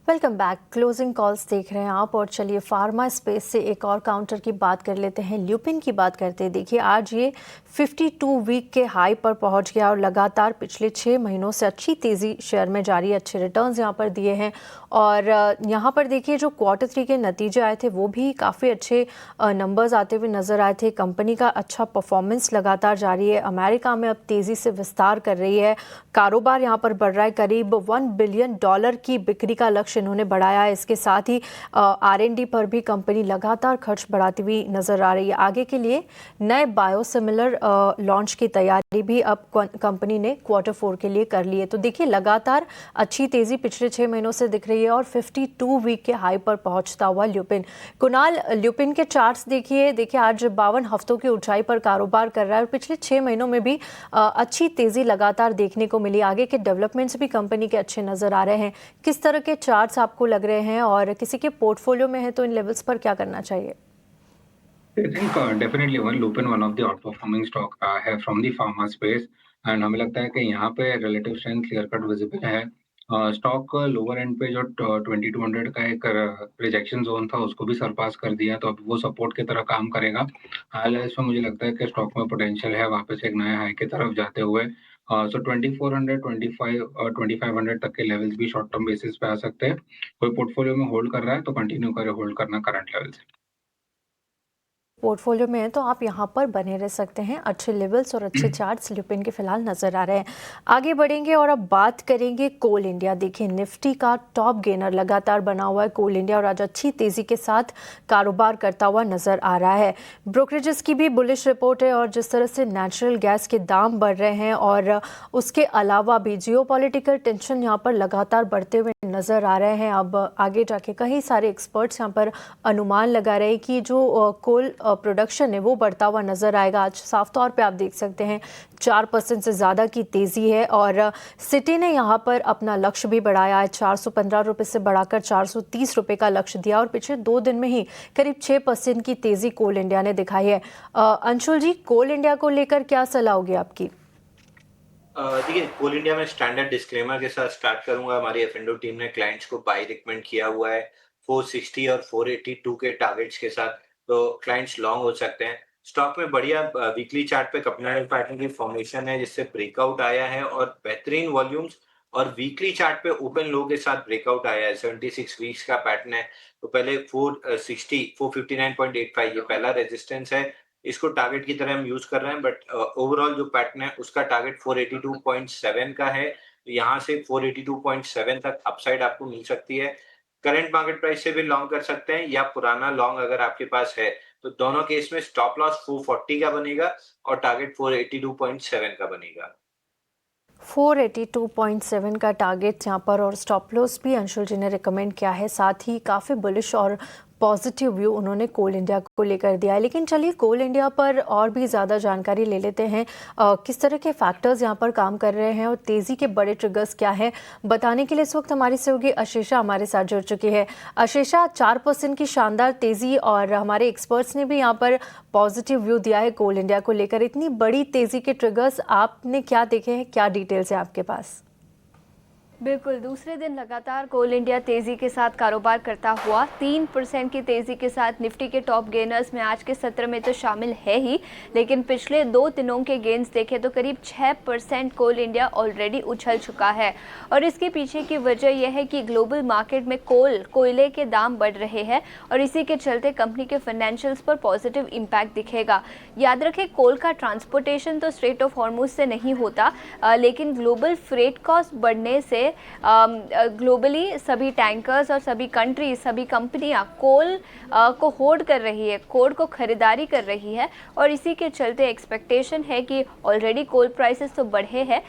Welcome back. क्लोजिंग कॉल्स देख रहे हैं आप, और चलिए फार्मा स्पेस से एक और काउंटर की बात कर लेते हैं। ल्यूपिन की बात करते हैं। देखिए आज ये 52 वीक के हाई पर पहुंच गया और लगातार पिछले 6 महीनों से अच्छी तेज़ी शेयर में जारी है। अच्छे रिटर्न्स यहां पर दिए हैं, और यहां पर देखिए जो Q3 के नतीजे आए थे वो भी काफ़ी अच्छे नंबर्स आते हुए नज़र आए थे। कंपनी का अच्छा परफॉर्मेंस लगातार जारी है। अमेरिका में अब तेज़ी से विस्तार कर रही है। कारोबार यहाँ पर बढ़ रहा है। करीब $1 बिलियन की बिक्री का लक्ष्य इन्होंने बढ़ाया है। इसके साथ ही R&D पर भी कंपनी लगातार खर्च बढ़ाती हुई नजर आ रही है। आगे के लिए नए बायोसिमिलर लॉन्च की तैयारी भी अब कंपनी ने Q4 के लिए कर ली है। तो देखिए लगातार अच्छी तेजी पिछले 6 महीनों से दिख रही है और 52 वीक के हाई पर पहुंचता हुआ ल्यूपिन। कुणाल, ल्यूपिन के चार्ट्स देखिए आज 52 हफ्तों की ऊंचाई पर कारोबार कर रहा है और पिछले 6 महीनों में भी अच्छी तेजी लगातार देखने को मिली। आगे के डेवलपमेंट्स भी कंपनी के अच्छे नजर आ रहे हैं। किस तरह के चार्ट्स आपको लग रहे हैं, और किसी के पोर्टफोलियो में है तो इन लेवल्स पर क्या करना चाहिए? I think definitely Lupin one of the outperforming stock है from the pharma space, and हमें लगता है कि यहाँ पे relative strength clear cut visible है। स्टॉक लोअर एंड पे जो 2200 का एक रिजेक्शन जोन था उसको भी सरपास कर दिया, तो अब वो सपोर्ट की तरह काम करेगा। हाल इसमें मुझे लगता है कि स्टॉक में पोटेंशियल है वापस एक नए हाई की तरफ जाते हुए। सो 2400 2500 तक के लेवल्स भी शॉर्ट टर्म बेसिस पे आ सकते हैं। कोई पोर्टफोलियो में होल्ड कर रहा है तो कंटिन्यू करे होल्ड करना करंट लेवल से। पोर्टफोलियो में है तो आप यहाँ पर बने रह सकते हैं। अच्छे लेवल्स और अच्छे चार्ट्स लुपिन के फिलहाल नजर आ रहे हैं। आगे बढ़ेंगे और अब बात करेंगे कोल इंडिया। देखिए निफ्टी का टॉप गेनर लगातार बना हुआ है कोल इंडिया और आज अच्छी तेजी के साथ कारोबार करता हुआ नजर आ रहा है। ब्रोकरेजेस की भी बुलिश रिपोर्ट है और जिस तरह से नेचुरल गैस के दाम बढ़ रहे हैं और उसके अलावा भी जियोपॉलिटिकल टेंशन यहाँ पर लगातार बढ़ते हुए नजर आ रहे हैं। अब आगे जाके कई सारे एक्सपर्ट्स यहाँ पर अनुमान लगा रहे हैं कि जो कोल प्रोडक्शन है वो बढ़ता हुआ नजर आएगा। आज साफ तौर पे आप देख सकते हैं 4% से ज़्यादा की तेज़ी है और सिटी ने यहाँ पर अपना लक्ष्य भी बढ़ाया है। 415 रुपये से बढ़ाकर 430 रुपये का लक्ष्य दिया और पिछले 2 दिन में ही करीब 6% की तेज़ी कोल इंडिया ने दिखाई है। अंशुल जी, कोल इंडिया को लेकर क्या सलाह होगी आपकी? देखिए कोल इंडिया में स्टैंडर्ड डिस्क्लेमर के साथ स्टार्ट करूंगा। हमारी एफ&ओ टीम ने क्लाइंट्स को बाय रिकमेंड किया हुआ है 460 और 482 के टारगेट्स के साथ, तो क्लाइंट्स लॉन्ग हो सकते हैं। स्टॉक में बढ़िया वीकली चार्ट पे कपनाडल पैटर्न की फॉर्मेशन है जिससे ब्रेकआउट आया है और बेहतरीन वॉल्यूम्स और वीकली चार्ट पे ओपन लो के साथ ब्रेकआउट आया है। 76 वीक्स का पैटर्न है। तो पहले 460 459.85 ये पहला रेजिस्टेंस है। इसको टारगेट की तरह हम यूज कर रहे हैं, बट ओवरऑल जो पैटर्न है उसका टारगेट 482.7 का है। तो यहाँ से 482.7 तक अपसाइड आपको मिल सकती है। करंट मार्केट प्राइस से भी लॉन्ग कर सकते हैं या पुराना लॉन्ग अगर आपके पास है, तो दोनों केस में स्टॉप लॉस 440 का बनेगा और टारगेट 482.7 का बनेगा। 482.7 का टारगेट यहाँ पर और स्टॉप लॉस भी अंशुल जी ने रिकमेंड किया है। साथ ही काफ़ी बुलिश और पॉजिटिव व्यू उन्होंने कोल इंडिया को लेकर दिया है। लेकिन चलिए कोल इंडिया पर और भी ज़्यादा जानकारी ले लेते हैं। किस तरह के फैक्टर्स यहाँ पर काम कर रहे हैं और तेज़ी के बड़े ट्रिगर्स क्या हैं, बताने के लिए इस वक्त हमारी सहयोगी अशेषा हमारे साथ जुड़ चुकी है। अशेषा, 4% की शानदार तेज़ी और हमारे एक्सपर्ट्स ने भी यहाँ पर पॉजिटिव व्यू दिया है कोल इंडिया को लेकर। इतनी बड़ी तेज़ी के ट्रिगर्स आपने क्या देखे हैं, क्या डिटेल्स हैं आपके पास? बिल्कुल, दूसरे दिन लगातार कोल इंडिया तेज़ी के साथ कारोबार करता हुआ 3% की तेज़ी के साथ निफ्टी के टॉप गेनर्स में आज के सत्र में तो शामिल है ही, लेकिन पिछले 2 दिनों के गेन्स देखें तो करीब 6% कोल इंडिया ऑलरेडी उछल चुका है। और इसके पीछे की वजह यह है कि ग्लोबल मार्केट में कोयले के दाम बढ़ रहे हैं और इसी के चलते कंपनी के फाइनेंशियल्स पर पॉजिटिव इम्पैक्ट दिखेगा। याद रखें, कोल का ट्रांसपोर्टेशन तो स्ट्रेट ऑफ हॉर्मुज से नहीं होता, लेकिन ग्लोबल फ्रेट कॉस्ट बढ़ने से ग्लोबली सभी टैंकर्स और सभी कंट्रीज, सभी कंपनियां कोल को होल्ड कर रही है, कोल को खरीदारी कर रही है और इसी के चलते एक्सपेक्टेशन है कि ऑलरेडी कोल प्राइसेस तो बढ़े हैं,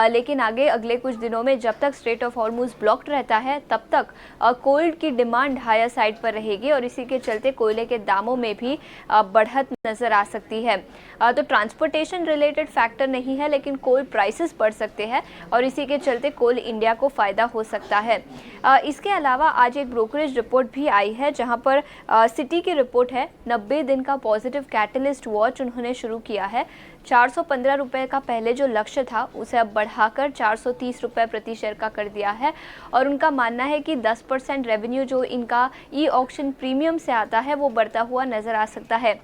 लेकिन आगे अगले कुछ दिनों में जब तक स्ट्रेट ऑफ हॉर्मुज ब्लॉक्ड रहता है तब तक कोल की डिमांड हायर साइड पर रहेगी और इसी के चलते कोयले के दामों में भी बढ़त नज़र आ सकती है। तो ट्रांसपोर्टेशन रिलेटेड फैक्टर नहीं है, लेकिन कोल प्राइसेस बढ़ सकते हैं और इसी के चलते कोल इंडिया को फ़ायदा हो सकता है। इसके अलावा आज एक ब्रोकरेज रिपोर्ट भी आई है जहां पर सिटी की रिपोर्ट है। 90 दिन का पॉजिटिव कैटलिस्ट वॉच उन्होंने शुरू किया है। 415 रुपये का पहले जो लक्ष्य था उसे अब बढ़ाकर 430 रुपये प्रति शेयर का कर दिया है और उनका मानना है कि 10% रेवेन्यू जो इनका ई ऑक्शन प्रीमियम से आता है वो बढ़ता हुआ नज़र आ सकता है।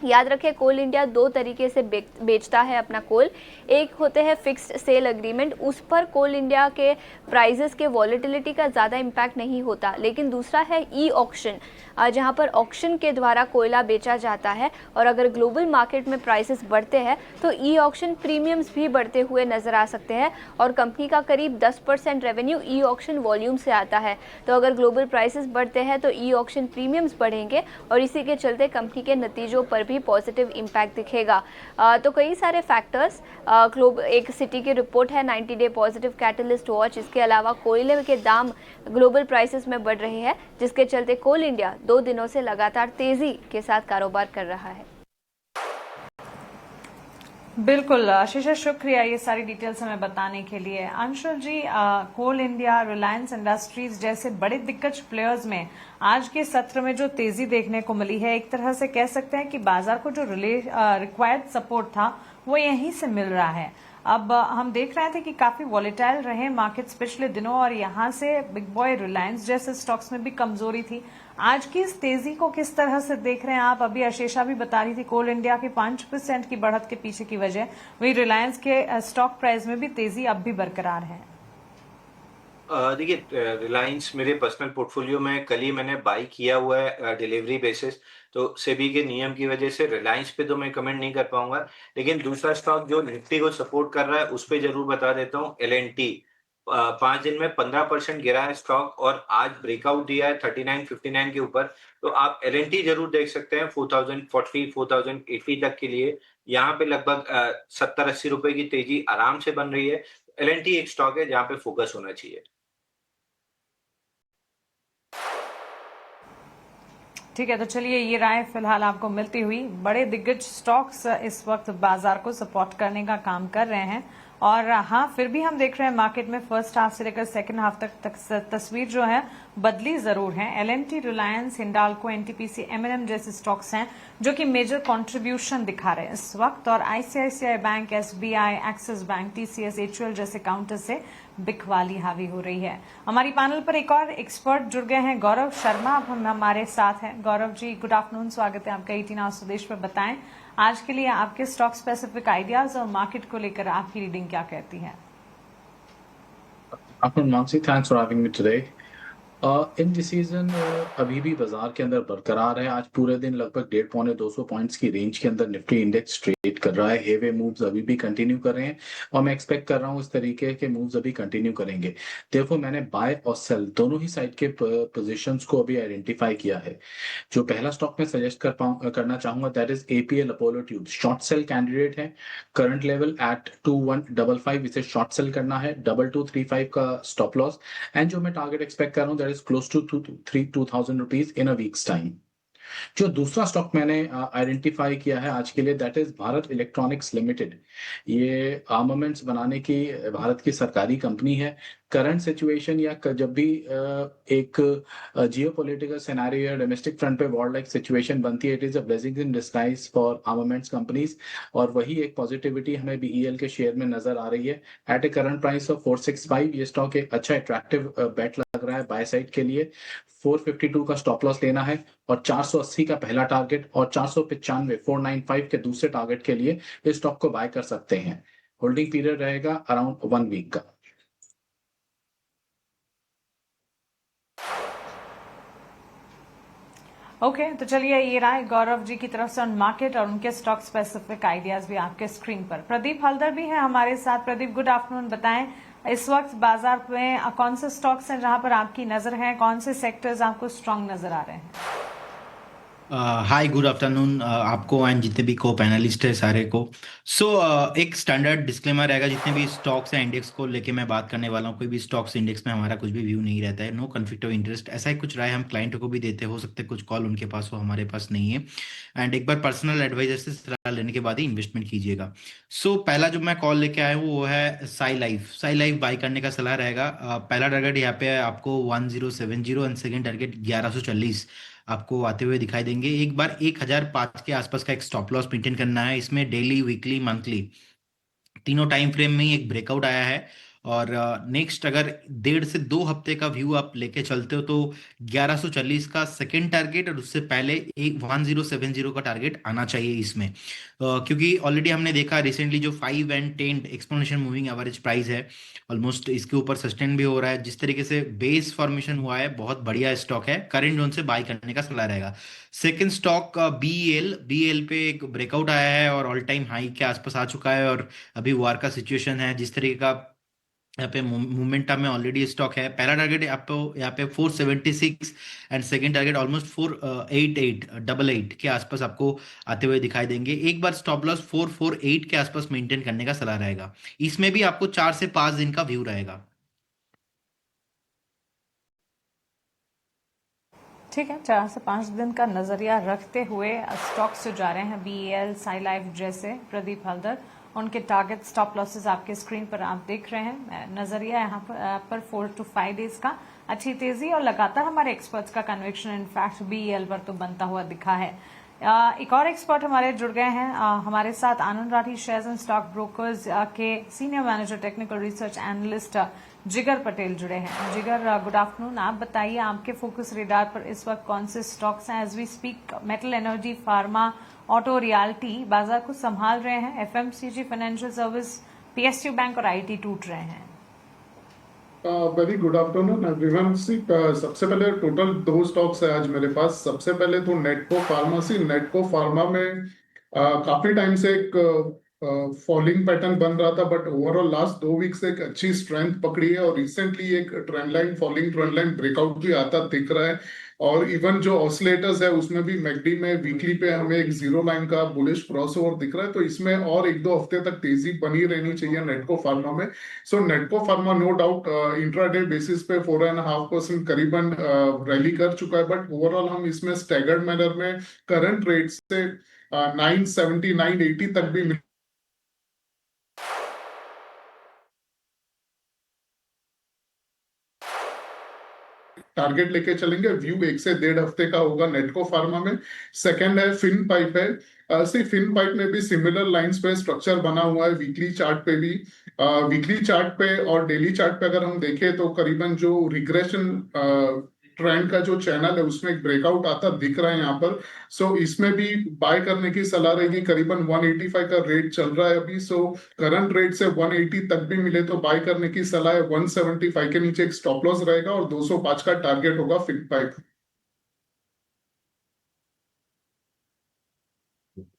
याद रखें, कोल इंडिया 2 तरीके से बेचता है अपना कोल। एक होते हैं फिक्स्ड सेल एग्रीमेंट, उस पर कोल इंडिया के प्राइजेस के वॉलेटिलिटी का ज़्यादा इम्पैक्ट नहीं होता, लेकिन दूसरा है ई ऑक्शन, जहां पर ऑक्शन के द्वारा कोयला बेचा जाता है और अगर ग्लोबल मार्केट में प्राइसेस बढ़ते हैं तो ई ऑक्शन प्रीमियम्स भी बढ़ते हुए नज़र आ सकते हैं और कंपनी का करीब 10% रेवेन्यू ई ऑक्शन वॉल्यूम से आता है। तो अगर ग्लोबल प्राइसेस बढ़ते हैं तो ई ऑक्शन प्रीमियम्स बढ़ेंगे और इसी के चलते कंपनी के नतीजों पर भी पॉजिटिव इम्पैक्ट दिखेगा। तो कई सारे फैक्टर्स, एक सिटी की रिपोर्ट है 90 डे पॉजिटिव कैटलिस्ट वॉच, इसके अलावा कोयले के दाम ग्लोबल प्राइसेस में बढ़ रहे हैं जिसके चलते कोल इंडिया 2 दिनों से लगातार तेजी के साथ कारोबार कर रहा है। बिल्कुल आशीषा, शुक्रिया ये सारी डिटेल्स हमें बताने के लिए। अंशुल जी, कोल इंडिया, रिलायंस इंडस्ट्रीज जैसे बड़े दिग्गज प्लेयर्स में आज के सत्र में जो तेजी देखने को मिली है, एक तरह से कह सकते हैं कि बाजार को जो रिक्वायर्ड सपोर्ट था वो यहीं से मिल रहा है। अब हम देख रहे थे कि काफी वॉलेटाइल रहे मार्केट्स पिछले दिनों और यहां से बिग बॉय रिलायंस जैसे स्टॉक्स में भी कमजोरी थी। आज की इस तेजी को किस तरह से देख रहे हैं आप? अभी अशेषा भी बता रही थी कोल इंडिया के 5% की बढ़त के पीछे की वजह, वही रिलायंस के स्टॉक प्राइस में भी तेजी अब भी बरकरार है। देखिए रिलायंस मेरे पर्सनल पोर्टफोलियो में कल ही मैंने बाई किया हुआ है डिलीवरी बेसिस। तो सेबी के नियम की वजह से रिलायंस पे तो मैं कमेंट नहीं कर पाऊंगा, लेकिन दूसरा स्टॉक जो निफ्टी को सपोर्ट कर रहा है उस पे जरूर बता देता हूँ, L&T। 5 दिन में 15% गिरा है स्टॉक और आज ब्रेकआउट दिया है 3959 के ऊपर। तो आप L&T जरूर देख सकते हैं 4040 4080 तक के लिए। यहाँ पे लगभग 70-80 रुपए की तेजी आराम से बन रही है। L&T एक स्टॉक है जहाँ पे फोकस होना चाहिए। ठीक है, तो चलिए ये राय फिलहाल आपको मिलती हुई। बड़े दिग्गज स्टॉक्स इस वक्त बाजार को सपोर्ट करने का काम कर रहे हैं और हाँ, फिर भी हम देख रहे हैं मार्केट में फर्स्ट हाफ से लेकर सेकंड हाफ तक तस्वीर जो है बदली जरूर है। L&T, Reliance, Hindalco, NTPC, M&M जैसे स्टॉक्स हैं जो कि मेजर कंट्रीब्यूशन दिखा रहे हैं इस वक्त, और ICICI bank, SBI, axis bank, TCS, HUL जैसे काउंटर से बिकवाली हावी हो रही है। हमारी पैनल पर एक और एक्सपर्ट जुड़ गए हैं, गौरव शर्मा अब हमारे साथ हैं। गौरव जी, गुड आफ्टरनून, स्वागत है आपका 18 आवर्स स्वदेश पर। बताएं आज के लिए आपके स्टॉक स्पेसिफिक आइडियाज और मार्केट को लेकर आपकी रीडिंग क्या कहती है? Afternoon, Mansi. Thanks for having me today. Indecision अभी भी बाजार के अंदर बरकरार है। आज पूरे दिन लगभग 150-200 पॉइंट्स की रेंज के अंदर निफ्टी इंडेक्स ट्रेड कर रहा है। हेवे मूव्स अभी भी कंटिन्यू कर रहे हैं और मैं एक्सपेक्ट कर रहा हूं इस तरीके के मूव्स अभी कंटिन्यू करेंगे। देखो, मैंने बाय और सेल दोनों ही साइड के पोजीशंस को अभी आइडेंटिफाई किया है। जो पहला स्टॉक मैं सजेस्ट करना चाहूंगा that is APL Apollo tube. Short cell candidate है, करंट लेवल एट 2155, इसे शॉर्ट सेल करना है, 2235 का स्टॉप लॉस, एंड जो मैं टारगेट एक्सपेक्ट कर रहा हूं that is close to 2,000 rupees in a weeks time. जो दूसरा स्टॉक मैंने आइडेंटिफाई किया है आज के लिए that is Bharat electronics limited. ये आर्मामेंट्स बनाने की भारत की सरकारी कंपनी है। करंट सिचुएशन या जब भी एक जियोपॉलिटिकल सिनेरियो या डोमेस्टिक फ्रंट पे वॉर लाइक सिचुएशन बनती है, it is a blessing in disguise for armaments companies, और वही एक पॉजिटिविटी हमें BEL के शेयर में नजर आ रही है। At a current price of 465 ये स्टॉक एक अच्छा अट्रैक्टिव बेट लग रहा है बाय साइड के लिए। 452 का स्टॉप लॉस लेना है और 480 का पहला टारगेट और 495 495 के दूसरे टारगेट के लिए इस स्टॉक को बाय कर सकते हैं। होल्डिंग पीरियड रहेगा अराउंड 1 वीक का। ओके, तो चलिए ये राय गौरव जी की तरफ से ऑन मार्केट और उनके स्टॉक स्पेसिफिक आइडियाज भी आपके स्क्रीन पर। प्रदीप हल्दर भी हैं हमारे साथ। Pradeep, good afternoon. बताएं इस वक्त बाजार में कौन से स्टॉक्स हैं जहां पर आपकी नजर है, कौन से सेक्टर्स आपको स्ट्रांग नजर आ रहे हैं? हाय, गुड आफ्टरनून आपको एंड जितने भी को पैनलिस्ट है सारे को। एक स्टैंडर्ड डिस्क्लेमर रहेगा जितने भी स्टॉक्स हैं इंडेक्स को लेके मैं बात करने वाला हूँ। कोई भी स्टॉक्स इंडेक्स में हमारा कुछ भी व्यू नहीं रहता है। नो कन्फ्लिक्ट ऑफ इंटरेस्ट, ऐसा ही कुछ राय हम क्लाइंटों को भी देते हो सकते, कुछ कॉल उनके पास हो, हमारे पास नहीं है। एंड एक बार पर्सनल एडवाइजर से सलाह लेने के बाद ही इन्वेस्टमेंट कीजिएगा। पहला जो मैं कॉल लेके आया हूँ वो है साई लाइफ बाई करने का सलाह रहेगा। पहला टारगेट यहाँ पे आपको 1070 एंड सेकेंड टारगेट 1140 आपको आते हुए दिखाई देंगे। एक बार 1005 के आसपास का एक स्टॉप लॉस मेंटेन करना है। इसमें डेली, वीकली, मंथली तीनों टाइम फ्रेम में ही एक ब्रेकआउट आया है। और नेक्स्ट अगर 1.5 से 2 हफ्ते का व्यू आप लेके चलते हो तो 1140 का सेकेंड टारगेट और उससे पहले 1070 का टारगेट आना चाहिए इसमें। क्योंकि ऑलरेडी हमने देखा रिसेंटली जो 5 and 10 exponential moving average price है ऑलमोस्ट इसके ऊपर सस्टेन भी हो रहा है। जिस तरीके से बेस फॉर्मेशन हुआ है बहुत बढ़िया स्टॉक है, करंट जोन से बाय करने का सलाह रहेगा। सेकंड स्टॉक BEL पे एक ब्रेकआउट आया है और ऑल टाइम हाई के आसपास आ चुका है। और अभी वार का सिचुएशन है, जिस तरीके का यहाँ पे मोमेंटम में ऑलरेडी स्टॉक है। पहला टारगेट आपको यहाँ पे 476 एंड सेकंड टारगेट ऑलमोस्ट 488 के आसपास आपको आते हुए दिखाई देंगे। एक बार स्टॉप लॉस 448 के आसपास मेंटेन करने का सलाह रहेगा। इसमें भी आपको 4 से 5 दिन का व्यू रहेगा। ठीक है, 4 से 5 दिन का नजरिया रखते हुए स्टॉक्स जो जा रहे हैं BEL, साई लाइफ जैसे, प्रदीप हल्दर, उनके टारगेट स्टॉप लॉसेस आपके स्क्रीन पर आप देख रहे हैं। नजरिया यहाँ पर 4 to 5 डेज का अच्छी तेजी और लगातार हमारे एक्सपर्ट्स का कन्विक्शन इनफैक्ट BEL पर तो बनता हुआ दिखा है। एक और एक्सपर्ट हमारे जुड़ गए हैं हमारे साथ, Anand Rathi shares and stock brokers के senior manager technical research analyst Jigar Patel जुड़े हैं। जिगर, गुड आफ्टरनून। आप बताइए आपके फोकस रेडार पर इस वक्त कौन से स्टॉक्स हैं as we speak? Metal, energy, pharma, auto, realty बाजार को संभाल रहे हैं। FMCG, financial service, PSU bank और IT टूट रहे हैं। Very good afternoon everyone. सबसे पहले टोटल 2 स्टॉक्स है आज मेरे पास। सबसे पहले तो नेटको फार्मेसी। नेटको फार्मा में काफी टाइम से एक फॉलिंग पैटर्न बन रहा था, बट ओवरऑल लास्ट 2 वीक से एक अच्छी स्ट्रेंथ पकड़ी है और रिसेंटली एक trend line, falling trend line breakout भी आता दिख रहा है। और इवन जो ऑसिलेटर्स है उसमें भी मैकडी में वीकली पे हमें एक जीरो लाइन का बुलिश क्रॉसओवर दिख रहा है, तो इसमें और 1-2 हफ्ते तक तेजी बनी रहनी चाहिए नेटको फार्मा में। So Natco pharma no doubt intraday basis पे 4.5% करीबन रैली कर चुका है, बट ओवरऑल हम इसमें स्टैगर्ड मैनर में करंट रेट से 970 980 तक भी टारगेट लेके चलेंगे। व्यू 1 से 1.5 हफ्ते का होगा नेटको फार्मा में। सेकंड है फिन पाइप है। फिन पाइप में भी सिमिलर लाइंस पे स्ट्रक्चर बना हुआ है वीकली चार्ट पे भी। वीकली चार्ट पे और डेली चार्ट पे अगर हम देखें तो करीबन जो रिग्रेशन ट्रेंड का जो चैनल है उसमें एक ब्रेकआउट आता दिख रहा है यहाँ पर। सो इसमें भी बाय करने की सलाह रहेगी। करीबन 185 का रेट चल रहा है अभी। सो करंट रेट से 180 तक भी मिले तो बाय करने की सलाह है। 175 के नीचे एक स्टॉप लॉस रहेगा और 205 का टारगेट होगा फिन पाइप।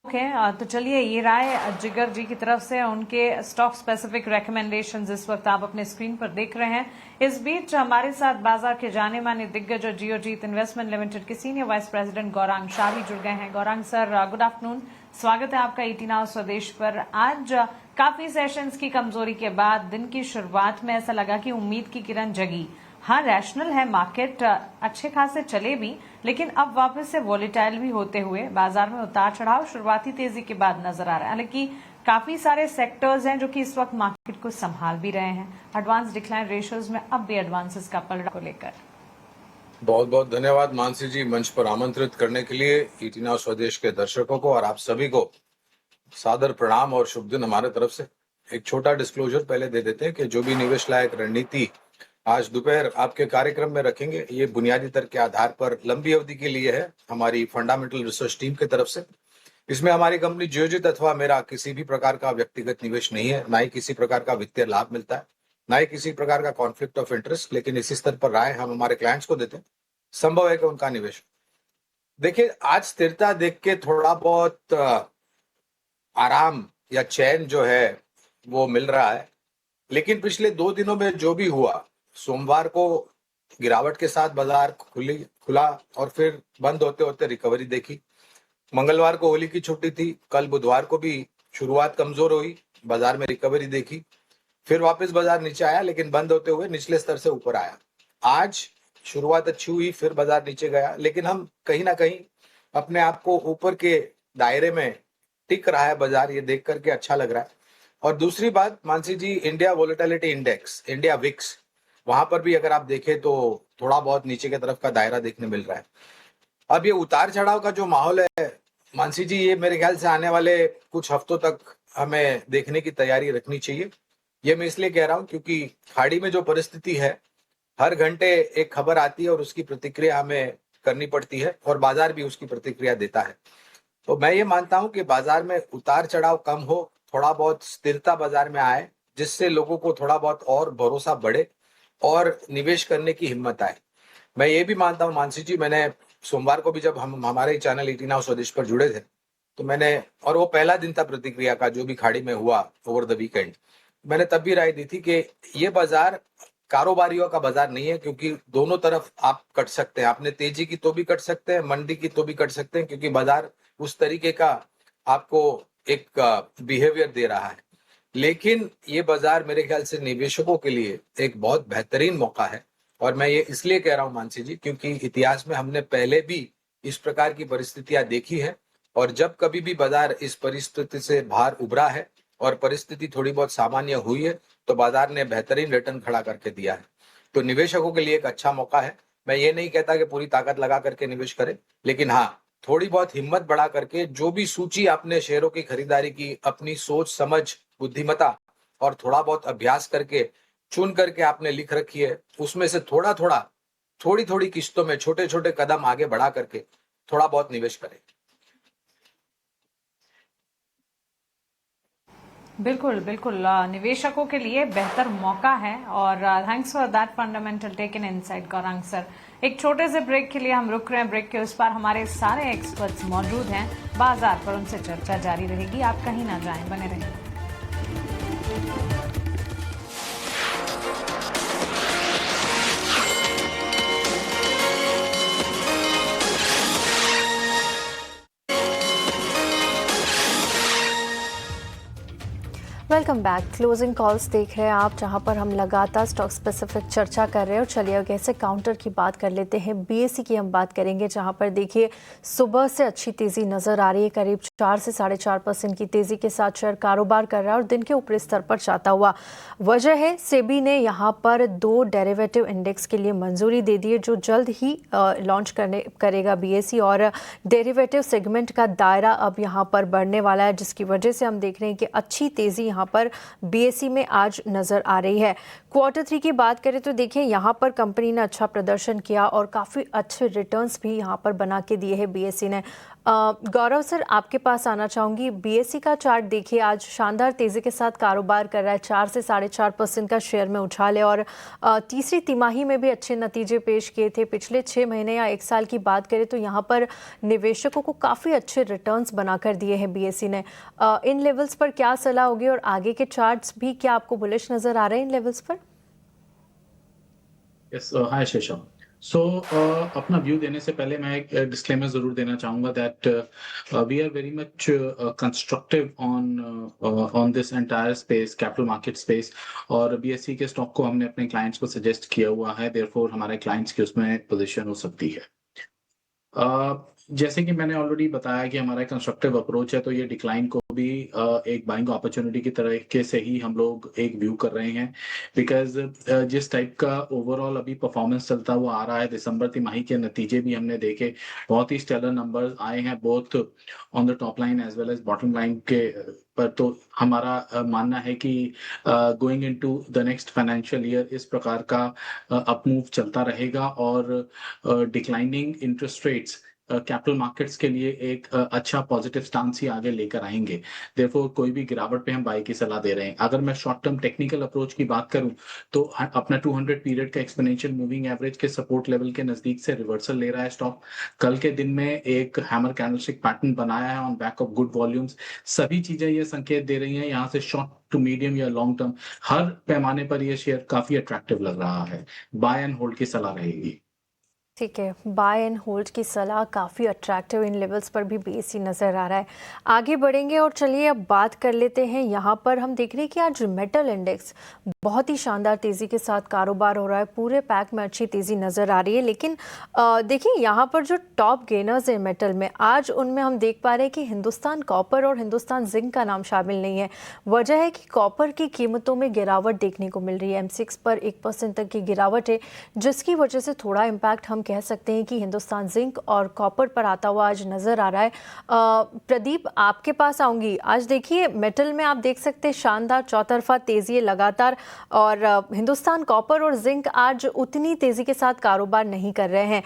ओके तो चलिए ये राय जिगर जी की तरफ से उनके स्टॉक स्पेसिफिक रिकमेंडेशंस इस वक्त आप अपने स्क्रीन पर देख रहे हैं। इस बीच हमारे साथ बाजार के जाने माने दिग्गज और जियोजीत इन्वेस्टमेंट लिमिटेड के senior vice president Gaurang Shah भी जुड़ गए हैं। गौरांग सर गुड आफ्टरनून, स्वागत है आपका ईटी नाउ स्वदेश पर। आज काफी सेशंस की कमजोरी के बाद दिन की शुरुआत में ऐसा लगा कि उम्मीद की किरण जगी। हाँ रैशनल है मार्केट, अच्छे खासे चले भी, लेकिन अब वापस से वॉलेटाइल भी होते हुए बाजार में उतार चढ़ाव शुरुआती तेजी के बाद नजर आ रहा है। हालांकि काफी सारे सेक्टर्स हैं जो कि इस वक्त मार्केट को संभाल भी रहे हैं। एडवांस डिक्लाइन रेशियोज में अब भी एडवांसेस का पलड़ा को लेकर बहुत बहुत धन्यवाद मानसी जी, मंच पर आमंत्रित करने के लिए। ईटी नाउ स्वदेश के दर्शकों को और आप सभी को सादर प्रणाम और शुभ दिन हमारे तरफ से। एक छोटा डिस्क्लोजर पहले दे देते हैं कि जो भी निवेश लायक रणनीति आज दोपहर आपके कार्यक्रम में रखेंगे ये बुनियादी तर्क के आधार पर लंबी अवधि के लिए है, हमारी फंडामेंटल रिसर्च टीम की तरफ से। इसमें हमारी कंपनी जियोजीत अथवा मेरा किसी भी प्रकार का व्यक्तिगत निवेश नहीं है, ना ही किसी प्रकार का वित्तीय लाभ मिलता है, ना ही किसी प्रकार का कॉन्फ्लिक्ट ऑफ इंटरेस्ट। लेकिन इसी स्तर पर राय हम हमारे क्लाइंट्स को देते हैं, संभव है कि उनका निवेश। देखिए आज स्थिरता देख के थोड़ा बहुत आराम या चैन जो है वो मिल रहा है, लेकिन पिछले 2 दिनों में जो भी हुआ, सोमवार को गिरावट के साथ बाजार खुला और फिर बंद होते होते रिकवरी देखी। मंगलवार को होली की छुट्टी थी, कल बुधवार को भी शुरुआत कमजोर हुई, बाजार में रिकवरी देखी, फिर वापस बाजार नीचे आया लेकिन बंद होते हुए निचले स्तर से ऊपर आया। आज शुरुआत अच्छी हुई, फिर बाजार नीचे गया, लेकिन हम कहीं ना कहीं अपने आप को ऊपर के दायरे में टिक रहा है बाजार, ये देख करके अच्छा लग रहा है। और दूसरी बात Mansi ji, India volatility index, India VIX, वहां पर भी अगर आप देखें तो थोड़ा बहुत नीचे की तरफ का दायरा देखने मिल रहा है। अब ये उतार चढ़ाव का जो माहौल है मानसी जी, ये मेरे ख्याल से आने वाले कुछ हफ्तों तक हमें देखने की तैयारी रखनी चाहिए। ये मैं इसलिए कह रहा हूं क्योंकि खाड़ी में जो परिस्थिति है, हर घंटे एक खबर आती है और उसकी प्रतिक्रिया हमें करनी पड़ती है और बाजार भी उसकी प्रतिक्रिया देता है। तो मैं ये मानता हूं कि बाजार में उतार चढ़ाव कम हो, थोड़ा बहुत स्थिरता बाजार में आए, जिससे लोगों को थोड़ा बहुत और भरोसा बढ़े और निवेश करने की हिम्मत आए। मैं ये भी मानता हूं मानसी जी, मैंने सोमवार को भी जब हम हमारे चैनल ईटी नाउ स्वदेश पर जुड़े थे तो मैंने, और वो पहला दिन था प्रतिक्रिया का जो भी खाड़ी में हुआ ओवर द वीकेंड, मैंने तब भी राय दी थी कि ये बाजार कारोबारियों का बाजार नहीं है, क्योंकि दोनों तरफ आप कट सकते हैं, आपने तेजी की तो भी कट सकते हैं, मंदी की तो भी कट सकते हैं, क्योंकि बाजार उस तरीके का आपको एक बिहेवियर दे रहा है। लेकिन ये बाजार मेरे ख्याल से निवेशकों के लिए एक बहुत बेहतरीन मौका है। और मैं ये इसलिए कह रहा हूं मानसी जी, क्योंकि इतिहास में हमने पहले भी इस प्रकार की परिस्थितियां देखी है, और जब कभी भी बाजार इस परिस्थिति से बाहर उभरा है और परिस्थिति थोड़ी बहुत सामान्य हुई है तो बाजार ने बेहतरीन रिटर्न खड़ा करके दिया है। तो निवेशकों के लिए एक अच्छा मौका है। मैं ये नहीं कहता कि पूरी ताकत लगा करके निवेश करें, लेकिन हाँ, थोड़ी बहुत हिम्मत बढ़ा करके जो भी सूची आपने शेयरों की खरीदारी की, अपनी सोच समझ, बुद्धिमता और थोड़ा बहुत अभ्यास करके चुन करके आपने लिख रखी है, उसमें से थोड़ी थोड़ी किस्तों में छोटे छोटे कदम आगे बढ़ा करके थोड़ा बहुत निवेश करें। बिल्कुल बिल्कुल निवेशकों के लिए बेहतर मौका है और thanks for that fundamental take in insight Gaurang sir. एक छोटे से ब्रेक के लिए हम रुक रहे हैं। ब्रेक के उस पार हमारे सारे एक्सपर्ट्स मौजूद हैं बाजार पर, उनसे चर्चा जारी रहेगी। आप कहीं ना जाएं, बने रहें। Welcome back. क्लोजिंग कॉल्स देख रहे हैं आप, जहां पर हम लगातार स्टॉक स्पेसिफिक चर्चा कर रहे हैं। और चलिए अब ऐसे काउंटर की बात कर लेते हैं। बीएसई की हम बात करेंगे, जहां पर देखिए सुबह से अच्छी तेजी नजर आ रही है। करीब 4 से 4.5% की तेजी के साथ शेयर कारोबार कर रहा है और दिन के ऊपरी स्तर पर जाता हुआ। वजह है सेबी ने यहां पर 2 डेरिवेटिव इंडेक्स के लिए मंजूरी दे दी है, जो जल्द ही लॉन्च करेगा बीएसई। और डेरिवेटिव सेगमेंट का दायरा अब यहां पर बढ़ने वाला है, जिसकी वजह से हम देख रहे हैं कि अच्छी तेजी यहाँ पर बीएसई में आज नजर आ रही है। Q3 की बात करें तो देखिए यहाँ पर कंपनी ने अच्छा प्रदर्शन किया और काफ़ी अच्छे रिटर्न्स भी यहाँ पर बना के दिए हैं बीएसई ने। गौरव सर, आपके पास आना चाहूँगी। बीएसई का चार्ट देखिए आज शानदार तेज़ी के साथ कारोबार कर रहा है। 4 से 4.5% का शेयर में उछाल है और तीसरी तिमाही में भी अच्छे नतीजे पेश किए थे। पिछले 6 महीने या 1 साल की बात करें तो यहाँ पर निवेशकों को काफ़ी अच्छे रिटर्न्स बनाकर दिए हैं बीएसई ने। इन लेवल्स पर क्या सलाह होगी और आगे के चार्ट्स भी क्या आपको बुलिश नज़र आ रहे हैं इन लेवल्स पर? यस, हाय शेषम। सो अपना व्यू देने से पहले मैं एक डिस्क्लेमर जरूर देना चाहूंगा that we are very much constructive on this entire space, capital market space. और बीएसई के स्टॉक को हमने अपने क्लाइंट्स को सजेस्ट किया हुआ है, देयरफॉर हमारे क्लाइंट्स की उसमें पोजीशन हो सकती है। जैसे कि मैंने ऑलरेडी बताया कि हमारा कंस्ट्रक्टिव अप्रोच है, तो ये डिक्लाइन को भी एक बाइंग अपॉर्चुनिटी की तरीके से ही हम लोग एक व्यू कर रहे हैं। बिकॉज जिस टाइप का ओवरऑल अभी परफॉर्मेंस चलता हुआ आ रहा है, दिसंबर तिमाही के नतीजे भी हमने देखे, बहुत ही स्टेलर नंबर्स आए हैं both on the top line as well as bottom line के पर। तो हमारा मानना है कि going into the next financial year इस प्रकार का अपमूव चलता रहेगा और declining interest rates capital markets के लिए एक अच्छा पॉजिटिव स्टांस ही आगे लेकर आएंगे। देयरफॉर कोई भी गिरावट पे हम बाई की सलाह दे रहे हैं। अगर मैं शॉर्ट टर्म टेक्निकल अप्रोच की बात करूं तो अपना 200 पीरियड का एक्सपोनेंशियल मूविंग एवरेज के सपोर्ट लेवल के नजदीक से रिवर्सल ले रहा है स्टॉक। कल के दिन में एक हैमर कैंडलस्टिक पैटर्न बनाया है on back of good volumes. सभी चीजें ये संकेत दे रही हैं यहाँ से शॉर्ट टू मीडियम या लॉन्ग टर्म हर पैमाने पर यह शेयर काफी अट्रैक्टिव लग रहा है। बाय एंड होल्ड की सलाह रहेगी। ठीक है, बाय एंड होल्ड की सलाह काफ़ी अट्रैक्टिव इन लेवल्स पर भी बीएसई नज़र आ रहा है। आगे बढ़ेंगे और चलिए अब बात कर लेते हैं। यहाँ पर हम देख रहे हैं कि आज मेटल इंडेक्स बहुत ही शानदार तेज़ी के साथ कारोबार हो रहा है। पूरे पैक में अच्छी तेज़ी नज़र आ रही है, लेकिन देखिए यहाँ पर जो टॉप गेनर्स हैं मेटल में, आज उनमें हम देख पा रहे हैं कि हिंदुस्तान कॉपर और हिंदुस्तान जिंक का नाम शामिल नहीं है। वजह है कि कॉपर की कीमतों में गिरावट देखने को मिल रही है। M6 पर 1% तक की गिरावट है, जिसकी वजह से थोड़ा इम्पैक्ट हम कह सकते हैं कि हिंदुस्तान जिंक और कॉपर पर आता हुआ आज नजर आ रहा है। प्रदीप, आपके पास आऊंगी। आज देखिए मेटल में आप देख सकते हैं शानदार चौतरफा तेजी है लगातार, और हिंदुस्तान कॉपर और जिंक आज उतनी तेजी के साथ कारोबार नहीं कर रहे हैं।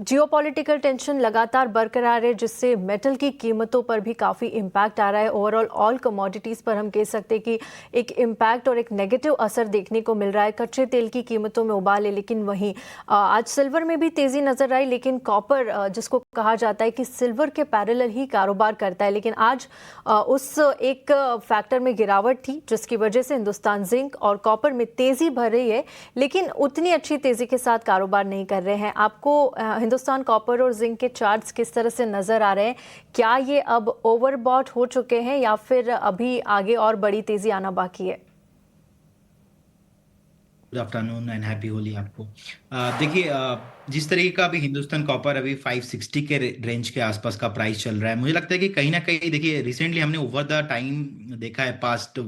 जियोपॉलिटिकल टेंशन लगातार बरकरार है, जिससे मेटल की कीमतों पर भी काफ़ी इम्पैक्ट आ रहा है। ओवरऑल ऑल कमोडिटीज़ पर हम कह सकते हैं कि एक इम्पैक्ट और एक नेगेटिव असर देखने को मिल रहा है। कच्चे तेल की कीमतों में उबाल है, लेकिन वहीं आज सिल्वर में भी तेजी नजर आई, लेकिन कॉपर जिसको कहा जाता है कि सिल्वर के पैरेलल ही कारोबार करता है, लेकिन आज उस एक फैक्टर में गिरावट थी, जिसकी वजह से हिंदुस्तान जिंक और कॉपर में तेजी भर रही है, लेकिन उतनी अच्छी तेजी के साथ कारोबार नहीं कर रहे हैं। आपको हिंदुस्तान कॉपर और जिंक के चार्ट्स किस तरह से नजर आ रहे हैं? क्या ये अब ओवरबॉट हो चुके हैं या फिर अभी आगे और बड़ी तेजी आना बाकी है? Good afternoon and happy Holi आपको। देखिए, जिस तरीके का अभी हिंदुस्तान कॉपर अभी 560 के रेंज के आसपास का प्राइस चल रहा है, मुझे लगता है कि कहीं ना कहीं देखिए रिसेंटली हमने ओवर द टाइम देखा है, पास्ट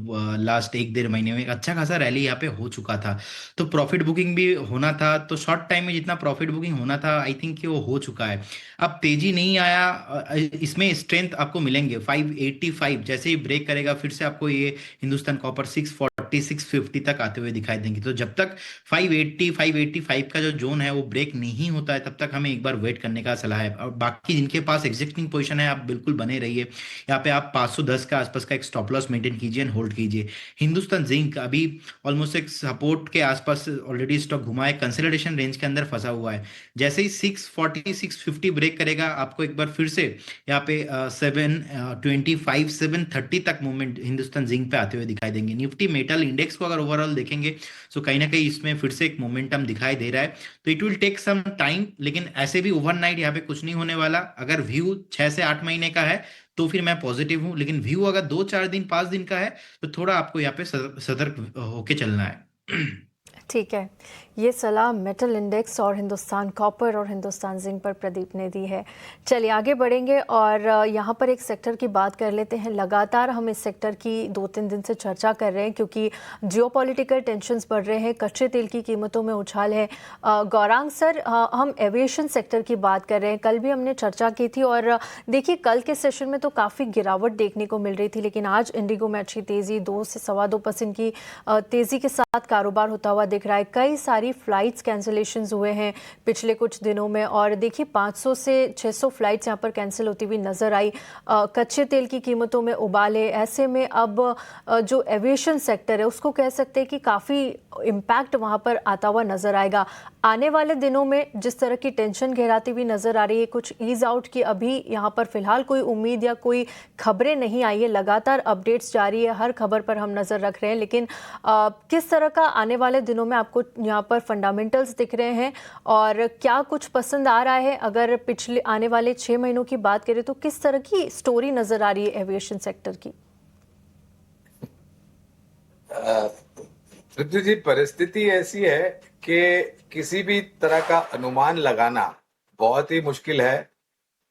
लास्ट 1-1.5 महीने में एक अच्छा खासा रैली यहाँ पे हो चुका था। तो प्रॉफिट बुकिंग भी होना था, तो शॉर्ट टाइम में जितना प्रॉफिट बुकिंग होना था आई थिंक कि वो हो चुका है। अब तेजी नहीं आया, इसमें स्ट्रेंथ आपको मिलेंगे 585 जैसे ही ब्रेक करेगा फिर से आपको ये हिंदुस्तान कॉपर 640 650 तक आते हुए दिखाई देंगे। तो जब तक 580 585 का जो जोन है वो ब्रेक नहीं होता है तब तक हमें एक बार वेट करने का सलाह है। और बाकी जिनके पास एग्जिस्टिंग पोजीशन है, आप बिल्कुल बने रहिए। यहाँ पे आप 510 के आसपास का एक स्टॉप लॉस मेंटेन कीजिए एंड होल्ड कीजिए। हिंदुस्तान जिंक अभी ऑलमोस्ट एक सपोर्ट के आसपास ऑलरेडी स्टॉक घुमा है, कंसोलिडेशन रेंज के अंदर फंसा हुआ है। जैसे ही 640 650 ब्रेक करेगा, आपको एक बार फिर से यहाँ पे 725 730 तक मूवमेंट हिंदुस्तान जिंक पे आते हुए दिखाई देंगे। निफ्टी मेटल इंडेक्स को अगर ओवरऑल देखेंगे तो कहीं ना कहीं इसमें फिर से एक मोमेंटम दिखाई दे रहा है। तो it will take some time, लेकिन ऐसे भी ओवरनाइट यहाँ पे कुछ नहीं होने वाला। अगर व्यू 6 से 8 महीने का है तो फिर मैं पॉजिटिव हूँ, लेकिन व्यू अगर 2 4 दिन 5 दिन का है तो थोड़ा आपको यहाँ पे सतर्क होके चलना है। ठीक है, ये सलाह मेटल इंडेक्स और हिंदुस्तान कॉपर और हिंदुस्तान जिंक पर प्रदीप ने दी है। चलिए आगे बढ़ेंगे और यहाँ पर एक सेक्टर की बात कर लेते हैं। लगातार हम इस सेक्टर की 2-3 दिन से चर्चा कर रहे हैं क्योंकि जियोपॉलिटिकल टेंशन्स बढ़ रहे हैं, कच्चे तेल की कीमतों में उछाल है। गौरांग सर, हम एविएशन सेक्टर की बात कर रहे हैं। कल भी हमने चर्चा की थी और देखिए कल के सेशन में तो काफ़ी गिरावट देखने को मिल रही थी, लेकिन आज इंडिगो में अच्छी तेज़ी 2 से 2.25% की तेज़ी के साथ कारोबार होता हुआ दिख रहा है। कई सारी फ्लाइट्स कैंसिलेशंस हुए हैं पिछले कुछ दिनों में और देखिए 500 से 600 फ्लाइट्स यहाँ पर कैंसिल होती हुई नजर आई। कच्चे तेल की कीमतों में उबाल है। ऐसे में अब जो एविएशन सेक्टर है उसको कह सकते हैं कि काफ़ी इम्पैक्ट वहाँ पर आता हुआ नजर आएगा। आने वाले दिनों में जिस तरह की टेंशन गहराती हुई नजर आ रही है, कुछ ईज आउट की अभी यहाँ पर फिलहाल कोई उम्मीद या कोई खबरें नहीं आई है। लगातार अपडेट्स जारी है, हर खबर पर हम नजर रख रहे हैं, लेकिन किस तरह का आने वाले दिनों में आपको यहाँ पर फंडामेंटल्स दिख रहे हैं और क्या कुछ पसंद आ रहा है? अगर पिछले आने वाले 6 महीनों की बात करें तो किस तरह की स्टोरी नजर आ रही है एविएशन सेक्टर की? पृथ्वी जी, परिस्थिति ऐसी है कि किसी भी तरह का अनुमान लगाना बहुत ही मुश्किल है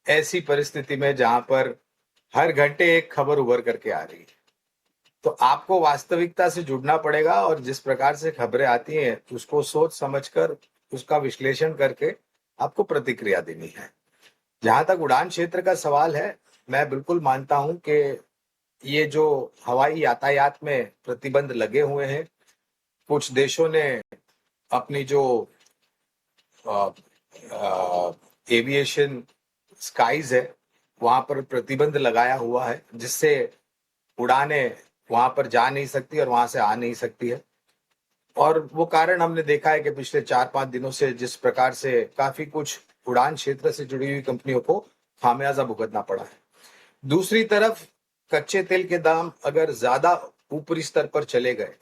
ऐसी परिस्थिति में जहां पर हर घंटे एक खबर उभर करके आ रही है। तो आपको वास्तविकता से जुड़ना पड़ेगा और जिस प्रकार से खबरें आती हैं उसको सोच समझकर उसका विश्लेषण करके आपको प्रतिक्रिया देनी है। जहां तक उड़ान क्षेत्र का सवाल है, मैं बिल्कुल मानता हूं कि ये जो हवाई यातायात में प्रतिबंध लगे हुए हैं, कुछ देशों ने अपनी जो एविएशन स्काइज है वहां पर प्रतिबंध लगाया हुआ है, जिससे उड़ानें वहां पर जा नहीं सकती और वहां से आ नहीं सकती है। और वो कारण हमने देखा है कि पिछले 4-5 दिनों से जिस प्रकार से काफी कुछ उड़ान क्षेत्र से जुड़ी हुई कंपनियों को खामियाजा भुगतना पड़ा है। दूसरी तरफ कच्चे तेल के दाम अगर ज्यादा ऊपरी स्तर पर चले गए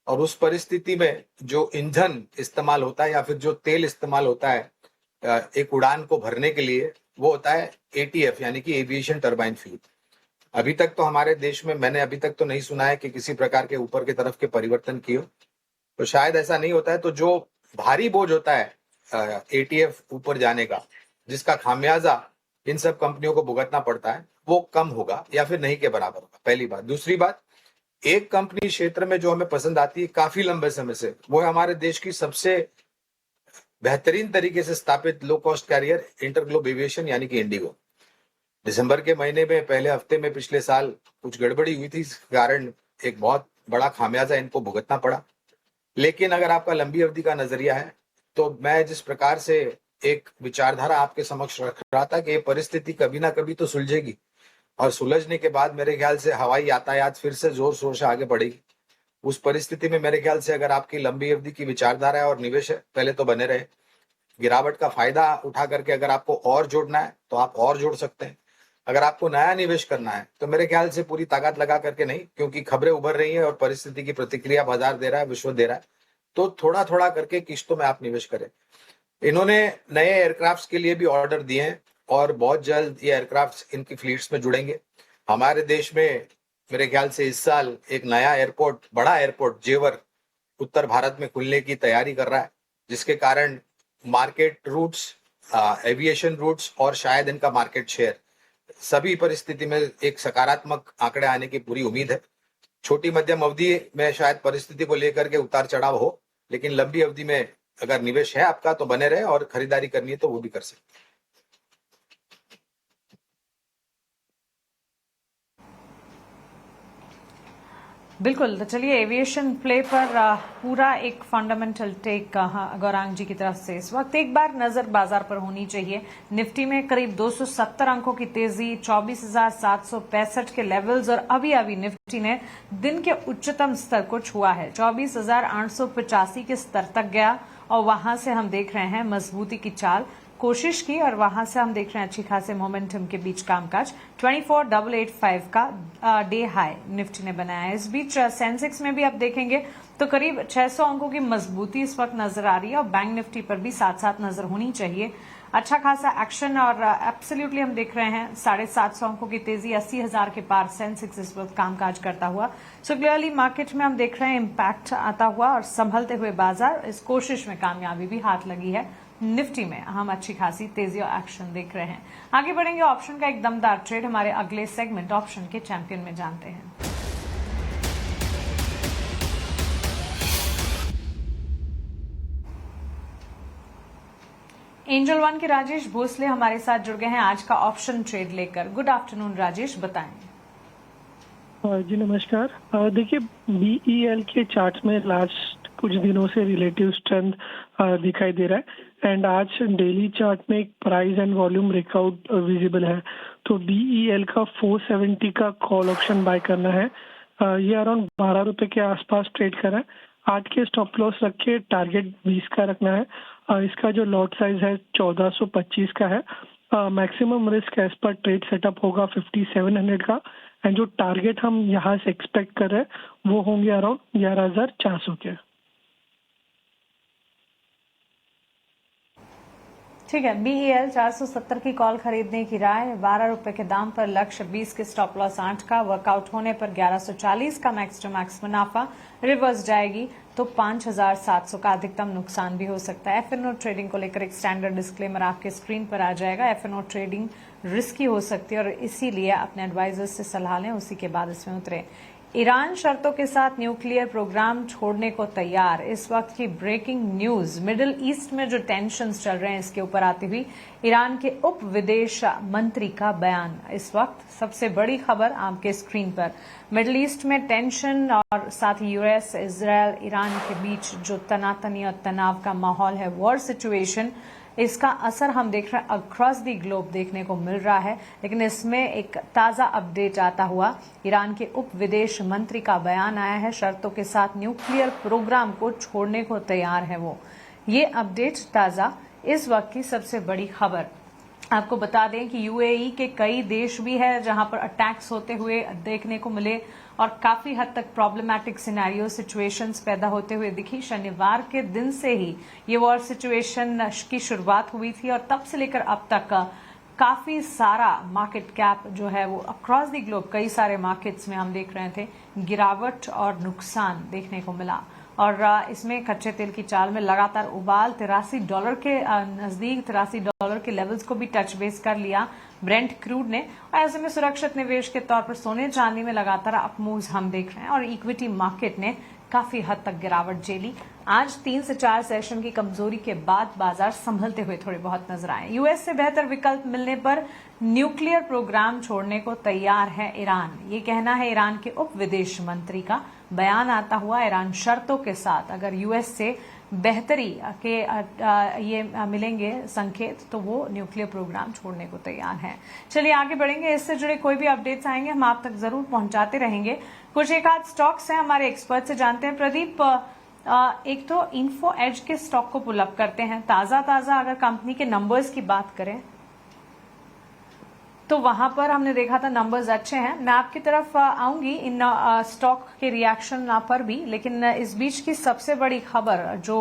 और उस परिस्थिति में जो ईंधन इस्तेमाल होता है या फिर जो तेल इस्तेमाल होता है एक उड़ान को भरने के लिए, वो होता है एटीएफ यानी कि एविएशन टरबाइन फ्यूल। अभी तक तो हमारे देश में मैंने अभी तक तो नहीं सुना है कि किसी प्रकार के ऊपर की तरफ के परिवर्तन किए, तो शायद ऐसा नहीं होता है। तो जो भारी बोझ होता है एटीएफ ऊपर जाने का, जिसका खामियाजा इन सब कंपनियों को भुगतना पड़ता है, वो कम होगा या फिर नहीं के बराबर होगा, पहली बात। दूसरी बात, एक कंपनी क्षेत्र में जो हमें पसंद आती है काफी लंबे समय से, वो है हमारे देश की सबसे बेहतरीन तरीके से स्थापित low cost carrier InterGlobe Aviation यानी कि इंडिगो। दिसंबर के महीने में पहले हफ्ते में पिछले साल कुछ गड़बड़ी हुई थी, इस कारण एक बहुत बड़ा खामियाजा इनको भुगतना पड़ा। लेकिन अगर आपका लंबी अवधि का नजरिया है तो मैं जिस प्रकार से एक विचारधारा आपके समक्ष रख रहा था कि ये परिस्थिति कभी ना कभी तो सुलझेगी और सुलझने के बाद मेरे ख्याल से हवाई यातायात फिर से जोर शोर से आगे बढ़ेगी। उस परिस्थिति में मेरे ख्याल से अगर आपकी लंबी अवधि की विचारधारा है और निवेश है, पहले तो बने रहे। गिरावट का फायदा उठा करके अगर आपको और जोड़ना है तो आप और जोड़ सकते हैं। अगर आपको नया निवेश करना है तो मेरे ख्याल से पूरी ताकत लगा करके नहीं, क्योंकि खबरें उभर रही हैं और परिस्थिति की प्रतिक्रिया बाजार दे रहा है, विश्व दे रहा है, तो थोड़ा थोड़ा करके किश्तों में आप निवेश करें। इन्होंने नए एयरक्राफ्ट के लिए भी ऑर्डर दिए हैं और बहुत जल्द ये एयरक्राफ्ट इनकी फ्लीट्स में जुड़ेंगे। हमारे देश में मेरे ख्याल से इस साल एक नया एयरपोर्ट, बड़ा एयरपोर्ट जेवर उत्तर भारत में खुलने की तैयारी कर रहा है, जिसके कारण मार्केट रूट्स, एविएशन रूट्स और शायद इनका मार्केट शेयर, सभी परिस्थिति में एक सकारात्मक आंकड़े आने की पूरी उम्मीद है। छोटी मध्यम अवधि में शायद परिस्थिति को लेकर के उतार चढ़ाव हो, लेकिन लंबी अवधि में अगर निवेश है आपका तो बने रहे और खरीदारी करनी है तो वो भी कर सकते। बिल्कुल, तो चलिए एविएशन प्ले पर पूरा एक फंडामेंटल टेक गौरांग जी की तरफ से इस वक्त एक बार नजर बाजार पर होनी चाहिए। निफ्टी में करीब 270 अंकों की तेजी, 24,765 के लेवल्स और अभी निफ्टी ने दिन के उच्चतम स्तर को छुआ है, 24,885 के स्तर तक गया और वहां से हम देख रहे हैं मजबूती की चाल कोशिश की और वहां से हम देख रहे हैं अच्छी खासे मोमेंटम के बीच कामकाज। 24,885 का डे हाई निफ्टी ने बनाया है। इस बीच सेंसेक्स में भी आप देखेंगे तो करीब 600 अंकों की मजबूती इस वक्त नजर आ रही है और बैंक निफ्टी पर भी साथ साथ नजर होनी चाहिए। अच्छा खासा एक्शन और एब्सोल्युटली हम देख रहे हैं 750 अंकों की तेजी, 80,000 के पार सेंसेक्स इस वक्त कामकाज करता हुआ। सो क्लियरली मार्केट में हम देख रहे हैं इम्पैक्ट आता हुआ और संभलते हुए बाजार, इस कोशिश में कामयाबी भी हाथ लगी है। निफ्टी में हम अच्छी खासी तेजी और एक्शन देख रहे हैं। आगे बढ़ेंगे, ऑप्शन का एक दमदार ट्रेड हमारे अगले सेगमेंट ऑप्शन के चैंपियन में जानते हैं। एंजल वन के राजेश भोसले हमारे साथ जुड़ गए हैं आज का ऑप्शन ट्रेड लेकर। गुड आफ्टरनून राजेश, बताएं। जी नमस्कार। देखिए BEL के चार्ट में लास्ट कुछ दिनों से रिलेटिव स्ट्रेंथ दिखाई दे रहा है एंड आज डेली चार्ट में एक price and volume breakout visible है। तो BEL का 470 का कॉल ऑप्शन बाय करना है। ये अराउंड 12 रुपए के आसपास ट्रेड कर रहा है। 8 के स्टॉप लॉस रख के टारगेट 20 का रखना है। इसका जो लॉट साइज है 1425 का है। मैक्सिमम रिस्क एज पर ट्रेड सेटअप होगा 5700 का एंड जो टारगेट हम यहाँ से एक्सपेक्ट कर रहे हैं वो होंगे अराउंड 11,400 के। ठीक है, BEL 470 की कॉल खरीदने की राय, 12 रुपए के दाम पर लक्ष्य, 20 के स्टॉप लॉस, 8 का वर्कआउट होने पर 1140 का मैक्स टू मैक्स मुनाफा, रिवर्स जाएगी तो 5,700 का अधिकतम नुकसान भी हो सकता है। FNO ट्रेडिंग को लेकर एक स्टैंडर्ड डिस्क्लेमर आपके स्क्रीन पर आ जाएगा। FNO ट्रेडिंग रिस्की हो सकती है और इसीलिए अपने एडवाइजर्स से सलाह लें, उसी के बाद इसमें उतरे। ईरान शर्तों के साथ न्यूक्लियर प्रोग्राम छोड़ने को तैयार, इस वक्त की ब्रेकिंग न्यूज। मिडिल ईस्ट में जो टेंशन्स चल रहे हैं इसके ऊपर आती हुई ईरान के उप विदेश मंत्री का बयान, इस वक्त सबसे बड़ी खबर आपके स्क्रीन पर। मिडिल ईस्ट में टेंशन और साथ ही US, इजरायल, ईरान के बीच जो तनातनी और तनाव का माहौल है, वॉर सिचुएशन, इसका असर हम देख रहे हैं अक्रॉस दी ग्लोब देखने को मिल रहा है। लेकिन इसमें एक ताजा अपडेट आता हुआ, ईरान के उप विदेश मंत्री का बयान आया है, शर्तों के साथ न्यूक्लियर प्रोग्राम को छोड़ने को तैयार है वो। ये अपडेट ताजा इस वक्त की सबसे बड़ी खबर। आपको बता दें कि UAE के कई देश भी है जहां पर अटैक्स होते हुए देखने को मिले और काफी हद तक प्रॉब्लमैटिक सिनेरियो सिचुएशंस पैदा होते हुए दिखी। शनिवार के दिन से ही ये वॉर सिचुएशन की शुरुआत हुई थी और तब से लेकर अब तक काफी सारा मार्केट कैप जो है वो अक्रॉस द ग्लोब कई सारे मार्केट्स में हम देख रहे थे गिरावट और नुकसान देखने को मिला। और इसमें कच्चे तेल की चाल में लगातार उबाल, $83 के नजदीक, $83 के लेवल्स को भी टच बेस कर लिया ब्रेंट क्रूड ने। और ऐसे में सुरक्षित निवेश के तौर पर सोने चांदी में लगातार अपमूव्स हम देख रहे हैं और इक्विटी मार्केट ने काफी हद तक गिरावट झेली। आज 3 से 4 सेशन की कमजोरी के बाद बाजार संभलते हुए थोड़े बहुत नजर आए। US से बेहतर विकल्प मिलने पर न्यूक्लियर प्रोग्राम छोड़ने को तैयार है ईरान, ये कहना है ईरान के उप विदेश मंत्री का। बयान आता हुआ ईरान शर्तों के साथ अगर US से बेहतरी के ये मिलेंगे संकेत तो वो न्यूक्लियर प्रोग्राम छोड़ने को तैयार है। चलिए आगे बढ़ेंगे, इससे जुड़े कोई भी अपडेट्स आएंगे हम आप तक जरूर पहुंचाते रहेंगे। कुछ एक आध स्टॉक्स हैं, हमारे एक्सपर्ट से जानते हैं। प्रदीप, एक तो इन्फो एज के स्टॉक को पुल अप करते हैं, ताजा अगर कंपनी के नंबर्स की बात करें तो वहां पर हमने देखा था नंबर्स अच्छे हैं। मैं आपकी तरफ आऊंगी इन स्टॉक के रिएक्शन पर भी, लेकिन इस बीच की सबसे बड़ी खबर जो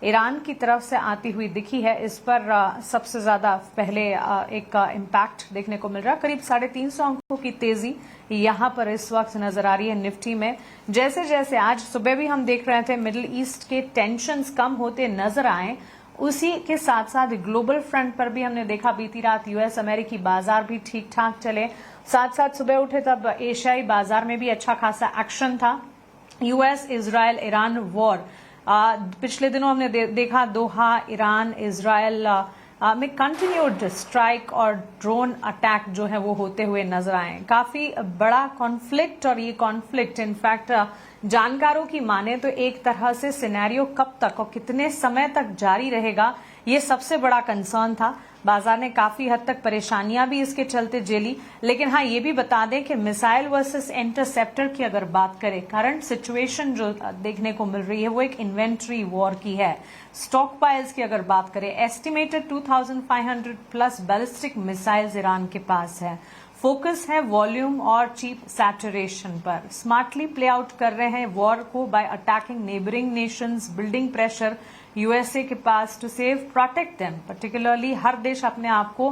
ईरान की तरफ से आती हुई दिखी है, इस पर सबसे ज्यादा पहले एक इम्पैक्ट देखने को मिल रहा है। करीब 350 अंकों की तेजी यहां पर इस वक्त नजर आ रही है निफ्टी में। जैसे जैसे आज सुबह भी हम देख रहे थे मिडिल ईस्ट के टेंशन्स कम होते नजर आए, उसी के साथ साथ ग्लोबल फ्रंट पर भी हमने देखा बीती रात US अमेरिकी बाजार भी ठीक ठाक चले। साथ साथ सुबह उठे तब एशियाई बाजार में भी अच्छा खासा एक्शन था। US इजरायल ईरान वॉर, पिछले दिनों हमने देखा दोहा, ईरान इजरायल में कंटिन्यूड स्ट्राइक और ड्रोन अटैक जो है वो होते हुए नजर आए। काफी बड़ा कॉन्फ्लिक्ट, और ये कॉन्फ्लिक्ट इनफैक्ट जानकारों की माने तो एक तरह से सिनेरियो कब तक और कितने समय तक जारी रहेगा, ये सबसे बड़ा कंसर्न था। बाजार ने काफी हद तक परेशानियां भी इसके चलते झेली। लेकिन हाँ, ये भी बता दें कि मिसाइल वर्सेस इंटरसेप्टर की अगर बात करें, करंट सिचुएशन जो देखने को मिल रही है वो एक इन्वेंट्री वॉर की है। स्टॉक पाइल्स की अगर बात करें, estimated 2500 plus ballistic missiles Iran के पास है। फोकस है वॉल्यूम और चीप सैचुरेशन पर। स्मार्टली प्ले आउट कर रहे हैं वॉर को by attacking neighbouring nations, building pressure USA के पास to save protect them. Particularly हर देश अपने आप को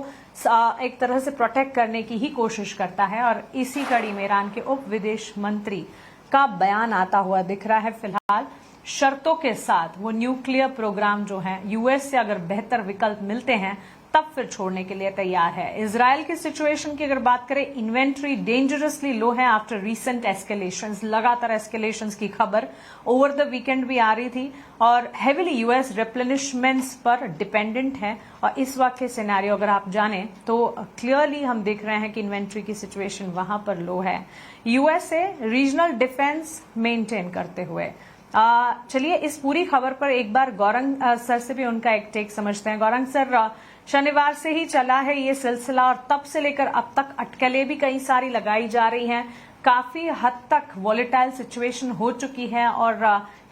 एक तरह से प्रोटेक्ट करने की ही कोशिश करता है, और इसी कड़ी में ईरान के उप विदेश मंत्री का बयान आता हुआ दिख रहा है। फिलहाल शर्तों के साथ वो न्यूक्लियर प्रोग्राम जो है यूएस से अगर बेहतर विकल्प मिलते हैं तब फिर छोड़ने के लिए तैयार है। इजराइल की सिचुएशन की अगर बात करें, इन्वेंट्री डेंजरसली लो है आफ्टर रीसेंट एस्केलेशंस। लगातार एस्केलेशंस की खबर ओवर द वीकेंड भी आ रही थी, और हेविली यूएस रिप्लेनिशमेंट्स पर डिपेंडेंट है। और इस वक्त के सिनेरियो अगर आप जानें तो क्लियरली हम देख रहे हैं कि इन्वेंट्री की सिचुएशन वहां पर लो है। यूएसए रीजनल डिफेंस मेंटेन करते हुए। चलिए इस पूरी खबर पर एक बार गौरंग सर से भी उनका एक टेक समझते हैं। गौरंग सर, शनिवार से ही चला है ये सिलसिला, और तब से लेकर अब तक अटकलें भी कई सारी लगाई जा रही हैं। काफी हद तक वॉलेटाइल सिचुएशन हो चुकी है, और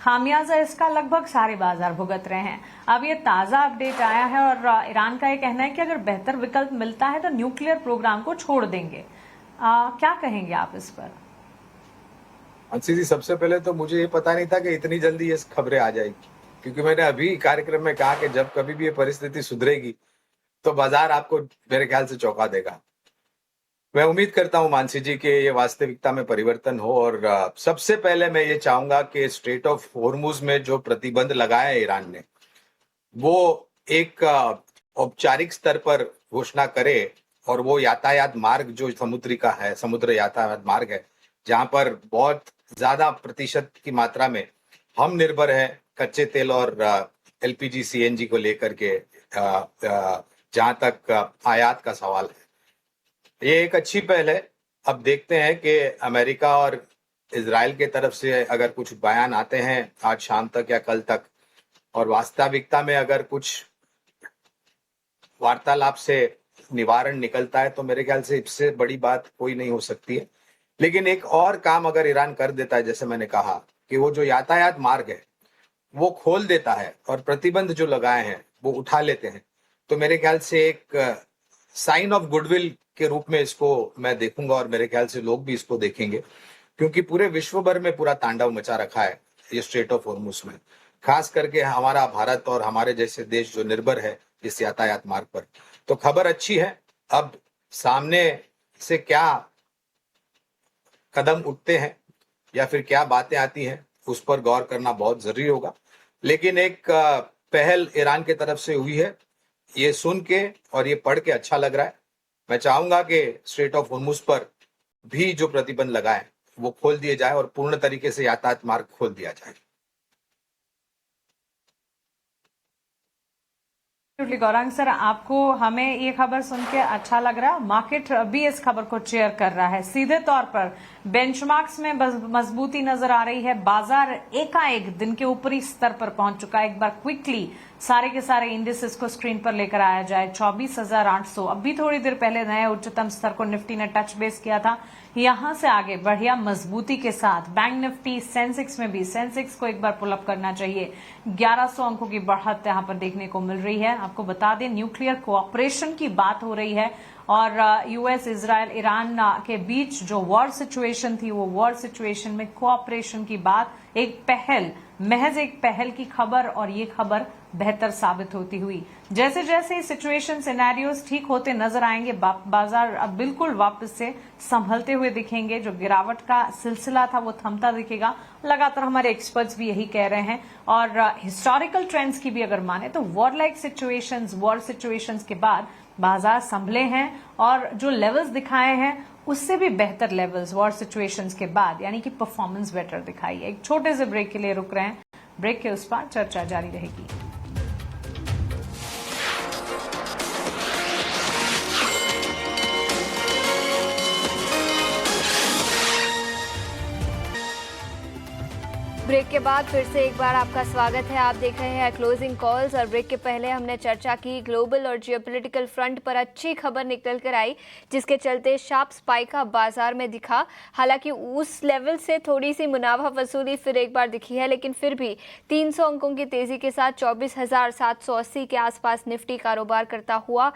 खामियाजा इसका लगभग सारे बाजार भुगत रहे हैं। अब ये ताजा अपडेट आया है, और ईरान का ये कहना है कि अगर बेहतर विकल्प मिलता है तो न्यूक्लियर प्रोग्राम को छोड़ देंगे। क्या कहेंगे आप इस पर? अंशी जी, सबसे पहले तो मुझे ये पता नहीं था कि इतनी जल्दी ये खबरें आ जाएगी, क्योंकि मैंने अभी कार्यक्रम में कहा कि जब कभी भी ये परिस्थिति सुधरेगी तो बाजार आपको मेरे ख्याल से चौंका देगा। मैं उम्मीद करता हूं मानसी जी कि ये वास्तविकता में परिवर्तन हो, और सबसे पहले मैं ये चाहूंगा कि स्ट्रेट ऑफ होर्मुज में जो प्रतिबंध लगाया है ईरान ने, वो एक औपचारिक स्तर पर घोषणा करे, और वो यातायात मार्ग जो समुद्री का है, समुद्र यातायात मार्ग है, जहां पर बहुत ज्यादा प्रतिशत की मात्रा में हम निर्भर है कच्चे तेल और एलपीजी सीएनजी को लेकर के, जहां तक आयात का सवाल है। ये एक अच्छी पहल है। अब देखते हैं कि अमेरिका और इजराइल के तरफ से अगर कुछ बयान आते हैं आज शाम तक या कल तक, और वास्तविकता में अगर कुछ वार्तालाप से निवारण निकलता है, तो मेरे ख्याल से इससे बड़ी बात कोई नहीं हो सकती है। लेकिन एक और काम अगर ईरान कर देता है, जैसे मैंने कहा कि वो जो यातायात मार्ग है वो खोल देता है और प्रतिबंध जो लगाए हैं वो उठा लेते हैं, तो मेरे ख्याल से एक साइन ऑफ गुडविल के रूप में इसको मैं देखूंगा, और मेरे ख्याल से लोग भी इसको देखेंगे, क्योंकि पूरे विश्व भर में पूरा तांडव मचा रखा है ये स्ट्रेट ऑफ होर्मुज में, खास करके हमारा भारत और हमारे जैसे देश जो निर्भर है इस यातायात मार्ग पर। तो खबर अच्छी है। अब सामने से क्या कदम उठते हैं या फिर क्या बातें आती हैं, उस पर गौर करना बहुत जरूरी होगा। लेकिन एक पहल ईरान की तरफ से हुई है, ये सुन के और ये पढ़ के अच्छा लग रहा है। मैं चाहूंगा कि स्ट्रेट ऑफ होर्मुज पर भी जो प्रतिबंध लगाए वो खोल दिए जाए और पूर्ण तरीके से यातायात मार्ग खोल दिया जाए। गौरांग सर, आपको हमें ये खबर सुन के अच्छा लग रहा है, मार्केट भी इस खबर को शेयर कर रहा है। सीधे तौर पर बेंचमार्क्स में मजबूती नजर आ रही है, बाजार एकाएक दिन के ऊपरी स्तर पर पहुंच चुका है। एक बार क्विकली सारे के सारे इंडिसेस को स्क्रीन पर लेकर आया जाए। 24,800, अभी थोड़ी देर पहले नए उच्चतम स्तर को निफ्टी ने टच बेस किया था। यहां से आगे बढ़िया मजबूती के साथ बैंक निफ्टी, सेंसेक्स में भी, सेंसेक्स को एक बार पुलअप करना चाहिए। 1100 अंकों की बढ़त यहां पर देखने को मिल रही है। आपको बता दें, न्यूक्लियर कोऑपरेशन की बात हो रही है, और यूएस, इजराइल, ईरान के बीच जो वॉर सिचुएशन थी, वो वॉर सिचुएशन में कोऑपरेशन की बात, एक पहल, महज एक पहल की खबर, और ये खबर बेहतर साबित होती हुई। जैसे जैसे सिचुएशन सिनेरियोस ठीक होते नजर आएंगे, बाजार अब बिल्कुल वापस से संभलते हुए दिखेंगे। जो गिरावट का सिलसिला था वो थमता दिखेगा, लगातार हमारे एक्सपर्ट्स भी यही कह रहे हैं। और हिस्टोरिकल ट्रेंड्स की भी अगर माने तो war like situations, war situations के बाद बाजार संभले हैं, और जो लेवल्स दिखाए हैं उससे भी बेहतर लेवल्स वॉर सिचुएशंस के बाद, यानी कि परफॉर्मेंस बेटर दिखाई है। एक छोटे से ब्रेक के लिए रुक रहे हैं, ब्रेक के उस पर चर्चा जारी रहेगी। ब्रेक के बाद फिर से एक बार आपका स्वागत है। आप देख रहे हैं क्लोजिंग कॉल्स और ब्रेक के पहले हमने चर्चा की ग्लोबल और जियोपॉलिटिकल फ्रंट पर अच्छी खबर निकल कर आई जिसके चलते शार्प स्पाइक बाजार में दिखा। हालांकि उस लेवल से थोड़ी सी मुनाफा वसूली फिर एक बार दिखी है, लेकिन फिर भी 300 अंकों की तेजी के साथ 24,780 के आसपास निफ्टी कारोबार करता हुआ।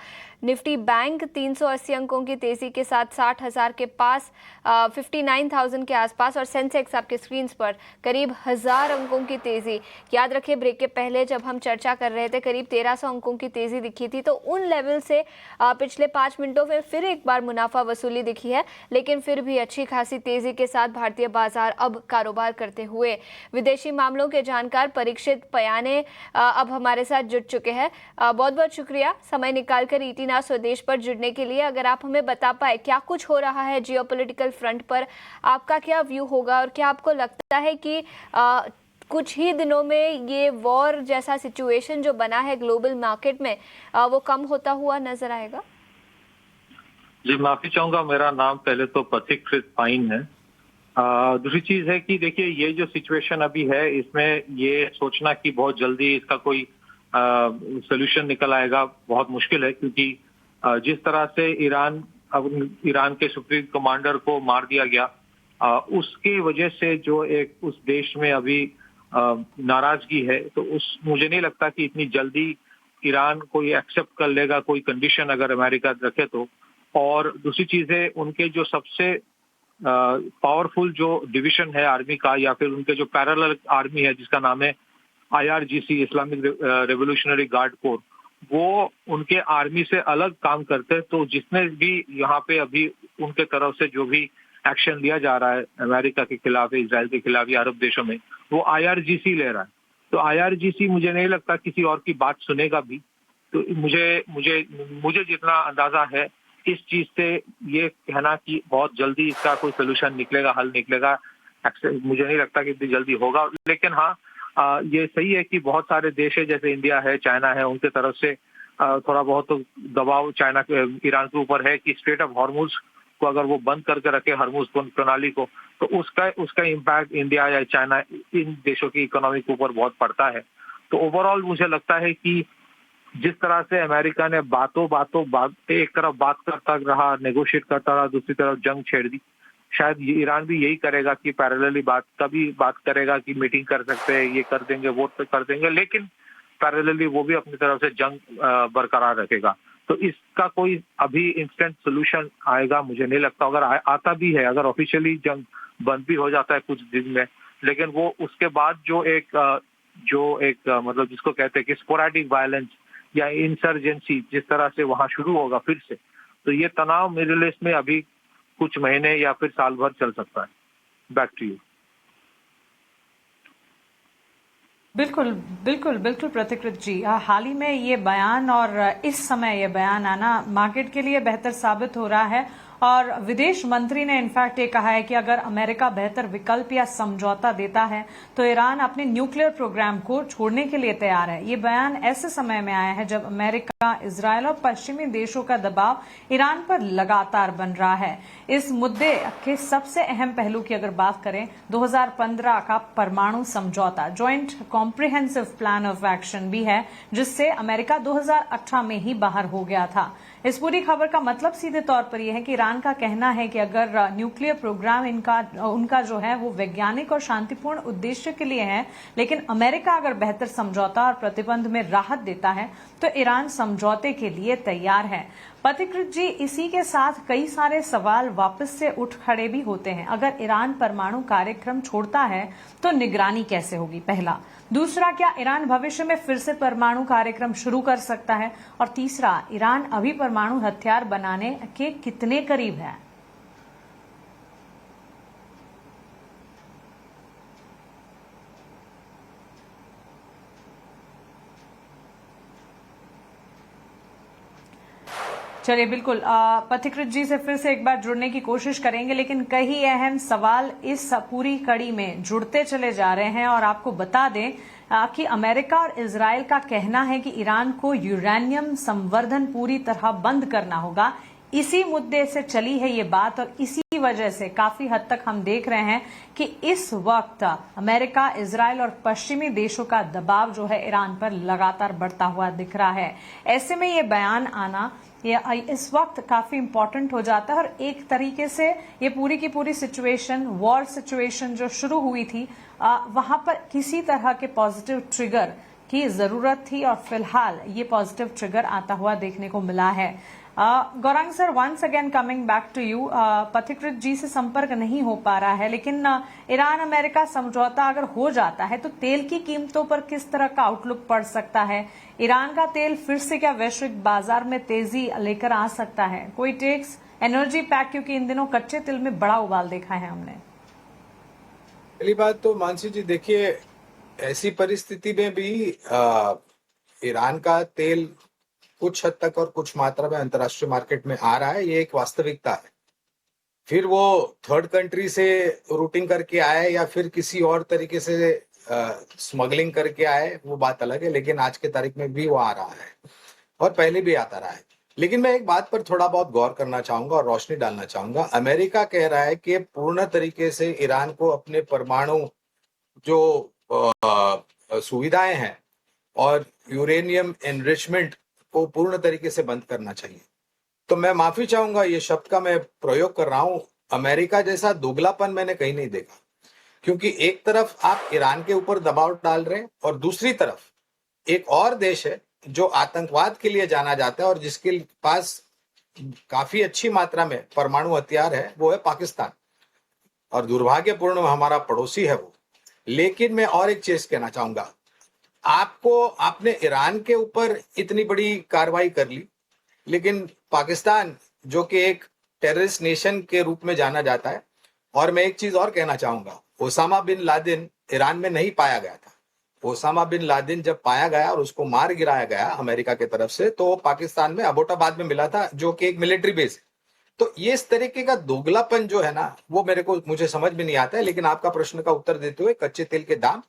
निफ्टी बैंक 380 अंकों की तेजी के साथ 60,000 के पास 59,000 के आसपास और सेंसेक्स आपके स्क्रीन पर करीब 1,000 अंकों की तेजी। याद रखिए ब्रेक के पहले जब हम चर्चा कर रहे थे करीब 1,300 अंकों की तेजी दिखी थी, तो उन लेवल से पिछले 5 मिनटों में फिर एक बार मुनाफा वसूली दिखी है, लेकिन फिर भी अच्छी खासी तेजी के साथ भारतीय बाजार अब कारोबार करते हुए। विदेशी मामलों के जानकार परीक्षित पयाने अब हमारे साथ जुड़ चुके हैं। बहुत बहुत शुक्रिया समय निकालकर ईटीना स्वदेश पर जुड़ने के लिए। अगर आप हमें बता पाए क्या कुछ हो रहा है जियोपॉलिटिकल फ्रंट पर, आपका क्या व्यू होगा और क्या आपको लगता है कि कुछ ही दिनों में ये वॉर जैसा सिचुएशन जो बना है ग्लोबल मार्केट में वो कम होता हुआ नजर आएगा? जी माफी चाहूंगा, मेरा नाम पहले तो पथिकृत पाइन है। दूसरी चीज है कि देखिए ये जो सिचुएशन अभी है इसमें ये सोचना कि बहुत जल्दी इसका कोई सोल्यूशन निकल आएगा बहुत मुश्किल है, क्योंकि जिस तरह से ईरान के सुप्रीम कमांडर को मार दिया गया उसके वजह से जो एक उस देश में अभी नाराजगी है, तो मुझे नहीं लगता कि इतनी जल्दी ईरान कोई एक्सेप्ट कर लेगा कोई कंडीशन अगर अमेरिका रखे तो। और दूसरी चीज है उनके जो सबसे पावरफुल जो डिवीजन है आर्मी का या फिर उनके जो पैरेलल आर्मी है जिसका नाम है IRGC Islamic revolutionary guard core, वो उनके आर्मी से अलग काम करते। तो जिसने भी यहाँ पे अभी उनके तरफ से जो भी एक्शन लिया जा रहा है अमेरिका के खिलाफ, इजराइल के खिलाफ या अरब देशों में, वो IRGC ले रहा है। तो IRGC मुझे नहीं लगता किसी और की बात सुनेगा भी। तो मुझे जितना अंदाजा है इस चीज से ये कहना कि बहुत जल्दी इसका कोई सोल्यूशन निकलेगा, हल निकलेगा, मुझे नहीं लगता कि इतनी जल्दी होगा। लेकिन हाँ, ये सही है कि बहुत सारे देश है जैसे इंडिया है, चाइना है, उनके तरफ से थोड़ा बहुत दबाव चाइना ईरान के ऊपर है कि स्ट्रेट ऑफ हॉर्मुज को अगर वो बंद करके रखे हॉर्मुज प्रणाली को, तो उसका इम्पैक्ट इंडिया या चाइना इन देशों की इकोनॉमी के ऊपर बहुत पड़ता है। तो ओवरऑल मुझे लगता है कि जिस तरह से अमेरिका ने एक तरफ बात करता रहा, नेगोशिएट करता रहा, दूसरी तरफ जंग छेड़ दी, शायद ईरान भी यही करेगा कि पैरेलली कभी बात करेगा कि मीटिंग कर सकते हैं, ये कर देंगे, वो कर देंगे, लेकिन पैरेलली वो भी अपनी तरफ से जंग बरकरार रखेगा। तो इसका कोई अभी इंस्टेंट सोल्यूशन आएगा मुझे नहीं लगता। अगर आता भी है, अगर ऑफिशियली जंग बंद भी हो जाता है कुछ दिन में, लेकिन वो उसके बाद जो एक मतलब जिसको कहते हैं कि स्पोरेडिक वायलेंस या इंसर्जेंसी जिस तरह से वहां शुरू होगा फिर से, तो ये तनाव मिडिल ईस्ट में अभी कुछ महीने या फिर साल भर चल सकता है। Back to you. बिल्कुल बिल्कुल बिल्कुल प्रतिकृत जी, हाल ही में ये बयान और इस समय ये बयान आना मार्केट के लिए बेहतर साबित हो रहा है। और विदेश मंत्री ने इनफैक्ट ये कहा है कि अगर अमेरिका बेहतर विकल्प या समझौता देता है तो ईरान अपने न्यूक्लियर प्रोग्राम को छोड़ने के लिए तैयार है। ये बयान ऐसे समय में आया है जब अमेरिका, इजरायल और पश्चिमी देशों का दबाव ईरान पर लगातार बन रहा है। इस मुद्दे के सबसे अहम पहलू की अगर बात करें, 2015 का परमाणु समझौता, joint comprehensive plan of action भी है, जिससे अमेरिका 2018 में ही बाहर हो गया था। इस पूरी खबर का मतलब सीधे तौर पर यह है कि ईरान का कहना है कि अगर न्यूक्लियर प्रोग्राम उनका जो है वो वैज्ञानिक और शांतिपूर्ण उद्देश्य के लिए है, लेकिन अमेरिका अगर बेहतर समझौता और प्रतिबंध में राहत देता है तो ईरान समझौते के लिए तैयार है। पथिकृत जी, इसी के साथ कई सारे सवाल वापस से उठ खड़े भी होते हैं। अगर ईरान परमाणु कार्यक्रम छोड़ता है तो निगरानी कैसे होगी, पहला। दूसरा, क्या ईरान भविष्य में फिर से परमाणु कार्यक्रम शुरू कर सकता है? और तीसरा, ईरान अभी परमाणु हथियार बनाने के कितने करीब है? चलिए बिल्कुल पथिकृत जी से फिर से एक बार जुड़ने की कोशिश करेंगे, लेकिन कई अहम सवाल इस पूरी कड़ी में जुड़ते चले जा रहे हैं। और आपको बता दें कि अमेरिका और इजराइल का कहना है कि ईरान को यूरेनियम संवर्धन पूरी तरह बंद करना होगा। इसी मुद्दे से चली है ये बात और इसी की वजह से काफी हद तक हम देख रहे हैं कि इस वक्त अमेरिका, इजराइल और पश्चिमी देशों का दबाव जो है ईरान पर लगातार बढ़ता हुआ दिख रहा है। ऐसे में ये बयान आना ये इस वक्त काफी इंपॉर्टेंट हो जाता है और एक तरीके से ये पूरी की पूरी सिचुएशन, वॉर सिचुएशन जो शुरू हुई थी वहां पर किसी तरह के पॉजिटिव ट्रिगर की जरूरत थी और फिलहाल ये पॉजिटिव ट्रिगर आता हुआ देखने को मिला है। Gaurang sir, once again coming back to you, Pathikrit ji से संपर्क नहीं हो पा रहा है, लेकिन ईरान अमेरिका समझौता अगर हो जाता है तो तेल की कीमतों पर किस तरह का आउटलुक पड़ सकता है? ईरान का तेल फिर से क्या वैश्विक बाजार में तेजी लेकर आ सकता है? कोई टेक्स एनर्जी पैक, क्योंकि इन दिनों कच्चे तेल में बड़ा उबाल देखा है हमने। पहली बात तो मानसी जी देखिए, ऐसी परिस्थिति में भी ईरान का तेल कुछ हद तक और कुछ मात्रा में अंतर्राष्ट्रीय मार्केट में आ रहा है, ये एक वास्तविकता है। फिर वो थर्ड कंट्री से रूटिंग करके आए या फिर किसी और तरीके से स्मगलिंग करके आए, वो बात अलग है, लेकिन आज के तारीख में भी वो आ रहा है और पहले भी आता रहा है। लेकिन मैं एक बात पर थोड़ा बहुत गौर करना चाहूंगा और रोशनी डालना चाहूंगा। अमेरिका कह रहा है कि पूर्ण तरीके से ईरान को अपने परमाणु जो सुविधाएं हैं और यूरेनियम एनरिचमेंट को पूर्ण तरीके से बंद करना चाहिए। तो मैं माफी चाहूंगा, ये शब्द का मैं प्रयोग कर रहा हूं। अमेरिका जैसा दोगलापन मैंने कहीं नहीं देखा, क्योंकि एक तरफ आप ईरान के ऊपर दबाव डाल रहे हैं और दूसरी तरफ एक और देश है जो आतंकवाद के लिए जाना जाता है और जिसके पास काफी अच्छी मात्रा में परमाणु हथियार है, वो है पाकिस्तान, और दुर्भाग्यपूर्ण हमारा पड़ोसी है वो। लेकिन मैं और एक चीज कहना चाहूंगा, आपने ईरान के ऊपर इतनी बड़ी कार्रवाई कर ली, लेकिन पाकिस्तान जो कि एक टेररिस्ट नेशन के रूप में जाना जाता है, और मैं एक चीज और कहना चाहूंगा, ओसामा बिन लादेन ईरान में नहीं पाया गया था। ओसामा बिन लादेन जब पाया गया और उसको मार गिराया गया अमेरिका की तरफ से, तो पाकिस्तान में अबोटाबाद में मिला था, जो कि एक मिलिट्री बेस है। तो ये इस तरीके का दोगलापन जो है ना, वो मुझे समझ में नहीं आता है। लेकिन आपका प्रश्न का उत्तर देते हुए, कच्चे तेल के दाम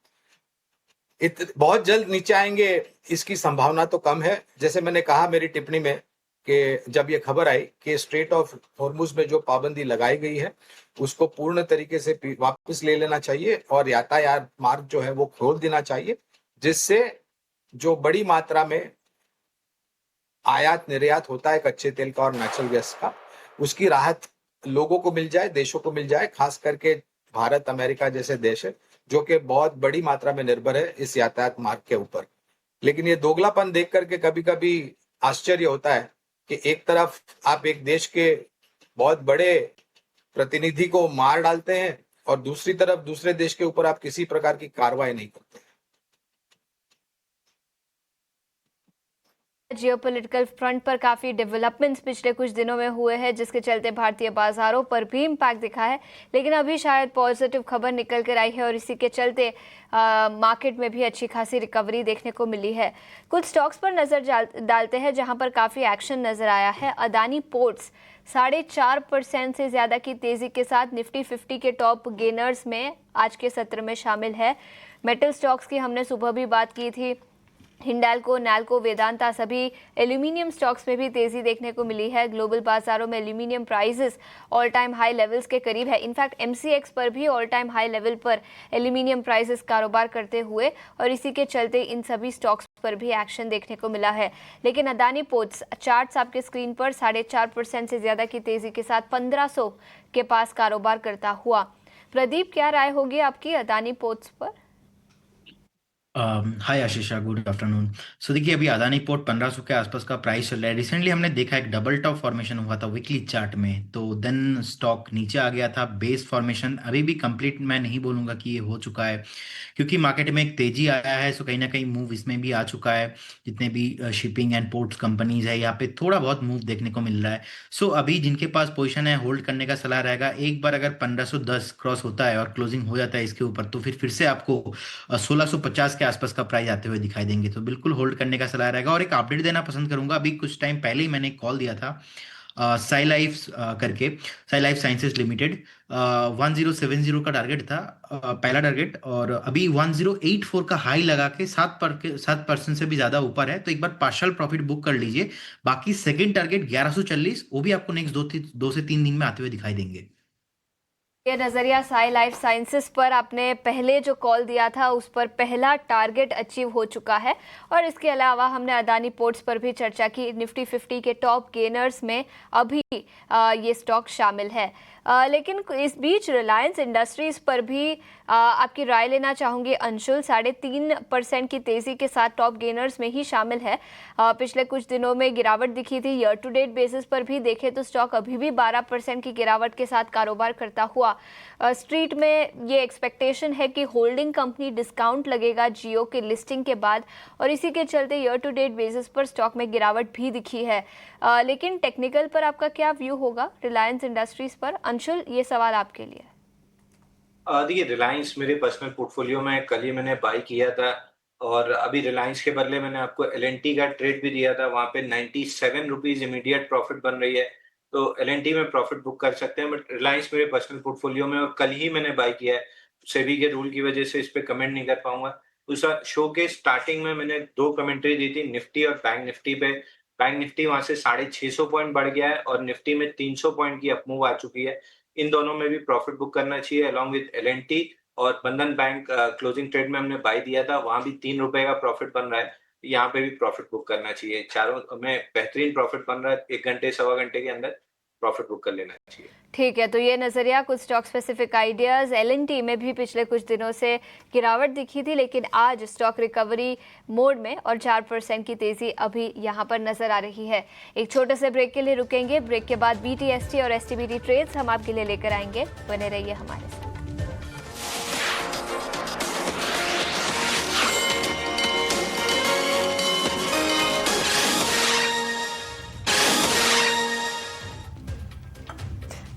बहुत जल्द नीचे आएंगे इसकी संभावना तो कम है। जैसे मैंने कहा मेरी टिप्पणी में कि जब ये खबर आई कि स्ट्रेट ऑफ हॉर्मुज में जो पाबंदी लगाई गई है उसको पूर्ण तरीके से वापस ले लेना चाहिए और यातायात मार्ग जो है वो खोल देना चाहिए, जिससे जो बड़ी मात्रा में आयात निर्यात होता है कच्चे तेल का और नेचुरल गैस का, उसकी राहत लोगों को मिल जाए, देशों को मिल जाए। खास करके भारत, अमेरिका जैसे देश है जो कि बहुत बड़ी मात्रा में निर्भर है इस यातायात मार्ग के ऊपर। लेकिन ये दोगलापन देख करके कभी कभी आश्चर्य होता है कि एक तरफ आप एक देश के बहुत बड़े प्रतिनिधि को मार डालते हैं और दूसरी तरफ दूसरे देश के ऊपर आप किसी प्रकार की कार्रवाई नहीं करते। जियोपॉलिटिकल फ्रंट पर काफ़ी डेवलपमेंट्स पिछले कुछ दिनों में हुए हैं, जिसके चलते भारतीय बाजारों पर भी इम्पैक्ट दिखा है, लेकिन अभी शायद पॉजिटिव खबर निकल कर आई है और इसी के चलते मार्केट में भी अच्छी खासी रिकवरी देखने को मिली है। कुछ स्टॉक्स पर नज़र डालते हैं जहां पर काफ़ी एक्शन नज़र आया है। अदानी पोर्ट्स 4.5% से ज़्यादा की तेज़ी के साथ निफ्टी 50 के टॉप गेनर्स में आज के सत्र में शामिल है। मेटल स्टॉक्स की हमने सुबह भी बात की थी, हिंडाल्को, नैल्को, वेदांता, सभी एल्यूमिनियम स्टॉक्स में भी तेज़ी देखने को मिली है। ग्लोबल बाजारों में aluminium prices all time high levels के करीब है। इनफैक्ट एमसीएक्स पर भी ऑल टाइम हाई लेवल पर एल्यूमिनियम प्राइसेस कारोबार करते हुए, और इसी के चलते इन सभी स्टॉक्स पर भी एक्शन देखने को मिला है। लेकिन अदानी पोर्ट्स चार्ट्स आपके स्क्रीन पर 4.5% से ज़्यादा की तेज़ी के साथ 1500 के पास कारोबार करता हुआ। प्रदीप, क्या राय होगी आपकी अदानी पोर्ट्स पर? हाय आशीषा, गुड आफ्टरनून। सो देखिए, अभी अदानी पोर्ट 1500 के आसपास का प्राइस चल रहा है। रिसेंटली हमने देखा एक डबल टॉप फॉर्मेशन हुआ था वीकली चार्ट में, तो देन स्टॉक नीचे आ गया था। बेस फॉर्मेशन अभी भी कंप्लीट मैं नहीं बोलूंगा कि ये हो चुका है, क्योंकि मार्केट में एक तेजी आया है, सो कहीं ना कहीं मूव इसमें भी आ चुका है। जितने भी शिपिंग एंड पोर्ट्स कंपनीज है, यहाँ पे थोड़ा बहुत मूव देखने को मिल रहा है। सो अभी जिनके पास पोजीशन है होल्ड करने का सलाह रहेगा। एक बार अगर 1510 क्रॉस होता है और क्लोजिंग हो जाता है इसके ऊपर, तो फिर से आपको 1650 के आसपास का प्राइस आते हुए दिखाई देंगे, तो बिल्कुल होल्ड करने का सलाह रहेगा। और एक अपडेट देना पसंद करूंगा, अभी कुछ टाइम पहले ही मैंने एक कॉल दिया था साई लाइफ करके, साई लाइफ साइंसेज लिमिटेड, 1070 का टारगेट था पहला टारगेट, और अभी 1084 का हाई लगा के 7% से भी ज्यादा ऊपर है। तो एक बार पार्शियल प्रॉफिट बुक कर लीजिए। बाकी सेकंड टारगेट 1140, वो भी आपको नेक्स्ट 2 से 3 दिन में आते हुए दिखाई देंगे। ये नज़रिया साई लाइफ साइंसेस पर आपने पहले जो कॉल दिया था उस पर पहला टारगेट अचीव हो चुका है। और इसके अलावा हमने अदानी पोर्ट्स पर भी चर्चा की। निफ्टी 50 के टॉप गेनर्स में अभी ये स्टॉक शामिल है। लेकिन इस बीच रिलायंस इंडस्ट्रीज पर भी आपकी राय लेना चाहूँगी अंशुल। 3.5% की तेज़ी के साथ टॉप गेनर्स में ही शामिल है। पिछले कुछ दिनों में गिरावट दिखी थी। ईयर टू डेट बेसिस पर भी देखें तो स्टॉक अभी भी 12% की गिरावट के साथ कारोबार करता हुआ स्ट्रीट में ये एक्सपेक्टेशन है कि होल्डिंग कंपनी डिस्काउंट लगेगा जियो के लिस्टिंग के बाद, और इसी के चलते ईयर टू डेट बेसिस पर स्टॉक में गिरावट भी दिखी है। लेकिन टेक्निकल पर आपका क्या व्यू होगा रिलायंस इंडस्ट्रीज पर? अंशुल, ये सवाल आपके लिए। देखिए, रिलायंस मेरे पर्सनल पोर्टफोलियो में कल ही मैंने बाई किया था, और अभी रिलायंस के बदले मैंने आपको एल&टी का ट्रेड भी दिया था। वहां पे 97 रुपीज इमीडिएट प्रॉफिट बन रही है, तो एल&टी में प्रॉफिट बुक कर सकते हैं। बट रिलायंस मेरे पर्सनल पोर्टफोलियो में और कल ही मैंने बाई किया है। सेबी के रूल की वजह से इस पे कमेंट नहीं कर पाऊंगा। दूसरा, शो के स्टार्टिंग में मैंने 2 कमेंट्री दी थी निफ्टी और बैंक निफ्टी पे। बैंक निफ्टी वहां से 650 पॉइंट बढ़ गया है और निफ्टी में 300 पॉइंट की अपमूव आ चुकी है। इन दोनों में भी प्रॉफिट बुक करना चाहिए अलॉन्ग विद एल&टी। और बंधन बैंक क्लोजिंग ट्रेड में हमने बाई दिया था, वहां भी 3 रुपए का प्रॉफिट बन रहा है। यहाँ पे भी प्रॉफिट बुक करना चाहिए। चारों में बेहतरीन प्रॉफिट बन रहा है। 1 घंटे सवा घंटे के अंदर प्रॉफिट बुक कर लेना चाहिए। ठीक है, तो ये नज़रिया कुछ स्टॉक स्पेसिफिक आइडियाज़। एल&टी में भी पिछले कुछ दिनों से गिरावट दिखी थी, लेकिन आज स्टॉक रिकवरी मोड में और 4% की तेज़ी अभी यहाँ पर नज़र आ रही है। एक छोटे से ब्रेक के लिए रुकेंगे। ब्रेक के बाद BTST और STBT ट्रेड्स हम आपके लिए लेकर आएंगे। बने रहिए हमारे साथ।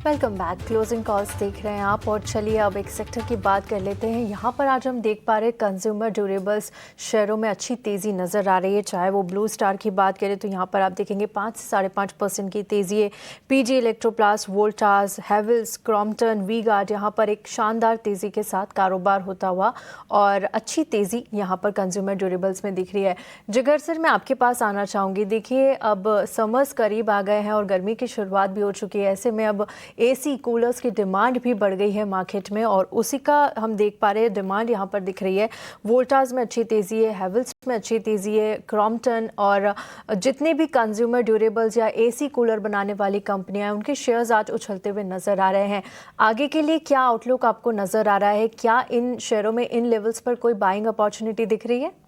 Welcome back. क्लोजिंग कॉल्स देख रहे हैं आप, और चलिए अब एक सेक्टर की बात कर लेते हैं। यहाँ पर आज हम देख पा रहे हैं कंज्यूमर ड्यूरेबल्स शेयरों में अच्छी तेज़ी नज़र आ रही है। चाहे वो ब्लू स्टार की बात करें तो यहाँ पर आप देखेंगे 5 से 5.5% की तेज़ी है। PG Electroplast, Voltas, Havells, Crompton, V-Guard यहाँ पर एक शानदार तेज़ी के साथ कारोबार होता हुआ, और अच्छी तेज़ी यहाँ पर कंज्यूमर ड्यूरेबल्स में दिख रही है। जिगर सर, मैं आपके पास आना चाहूँगी। देखिए, अब समर्स करीब आ गए हैं और गर्मी की शुरुआत भी हो चुकी है। ऐसे में अब AC कूलर्स की डिमांड भी बढ़ गई है मार्केट में, और उसी का हम देख पा रहे हैं डिमांड यहाँ पर दिख रही है। वोल्टास में अच्छी तेज़ी है, हैवेल्स में अच्छी तेज़ी है, क्रॉम्पटन और जितने भी कंज्यूमर ड्यूरेबल्स या AC कूलर बनाने वाली कंपनियां हैं उनके शेयर्स आज उछलते हुए नज़र आ रहे हैं। आगे के लिए क्या आउटलुक आपको नज़र आ रहा है? क्या इन शेयरों में इन लेवल्स पर कोई बाइंग अपॉर्चुनिटी दिख रही है?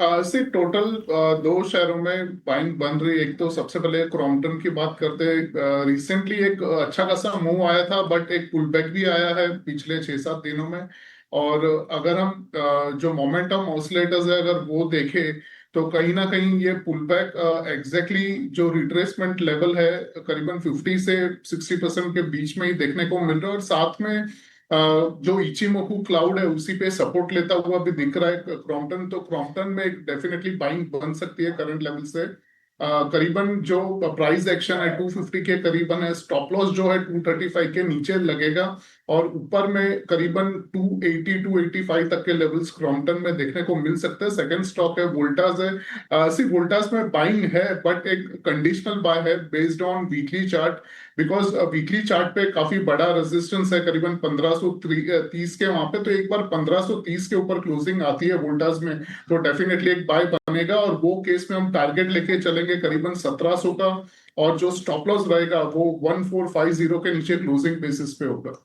सिर्फ टोटल 2 शेयरों में बाइंग बन रही है। एक तो सबसे पहले क्रॉम्पटन की बात करते हैं। रिसेंटली एक अच्छा खासा मूव आया था, बट एक पुल बैक भी आया है पिछले 6-7 दिनों में। और अगर हम जो मोमेंटम ऑसिलेटर्स है अगर वो देखें तो कहीं ना कहीं ये पुल बैक एग्जैक्टली जो रिट्रेसमेंट लेवल है करीबन 50 से 60% के बीच में ही देखने को मिल रहा है। और साथ में जो इचिमोकू क्लाउड है उसी पे सपोर्ट लेता हुआ भी दिख रहा है क्रॉम्पटन। तो क्रॉम्पटन में एक डेफिनेटली बाइंग बन सकती है करंट लेवल से। करीबन जो प्राइस एक्शन है 250 के करीबन है। स्टॉप लॉस जो है 235 के नीचे लगेगा, और ऊपर में करीबन 280-285 तक के लेवल्स क्रॉम्पटन में देखने को मिल सकते हैं। सेकंड स्टॉक है वोल्टास है। सिर्फ वोल्टास में बाइंग है, बट एक कंडीशनल बाय है based on weekly chart, because weekly chart पे काफी बड़ा रेजिस्टेंस है करीबन 1530 के वहां पे। तो एक बार 1530 के ऊपर क्लोजिंग आती है वोल्टास में तो डेफिनेटली एक बाय बनेगा, और वो केस में हम टारगेट लेके चलेंगे करीबन 1700 का, और जो स्टॉप लॉस रहेगा वो 1450 के नीचे क्लोजिंग बेसिस पे होगा।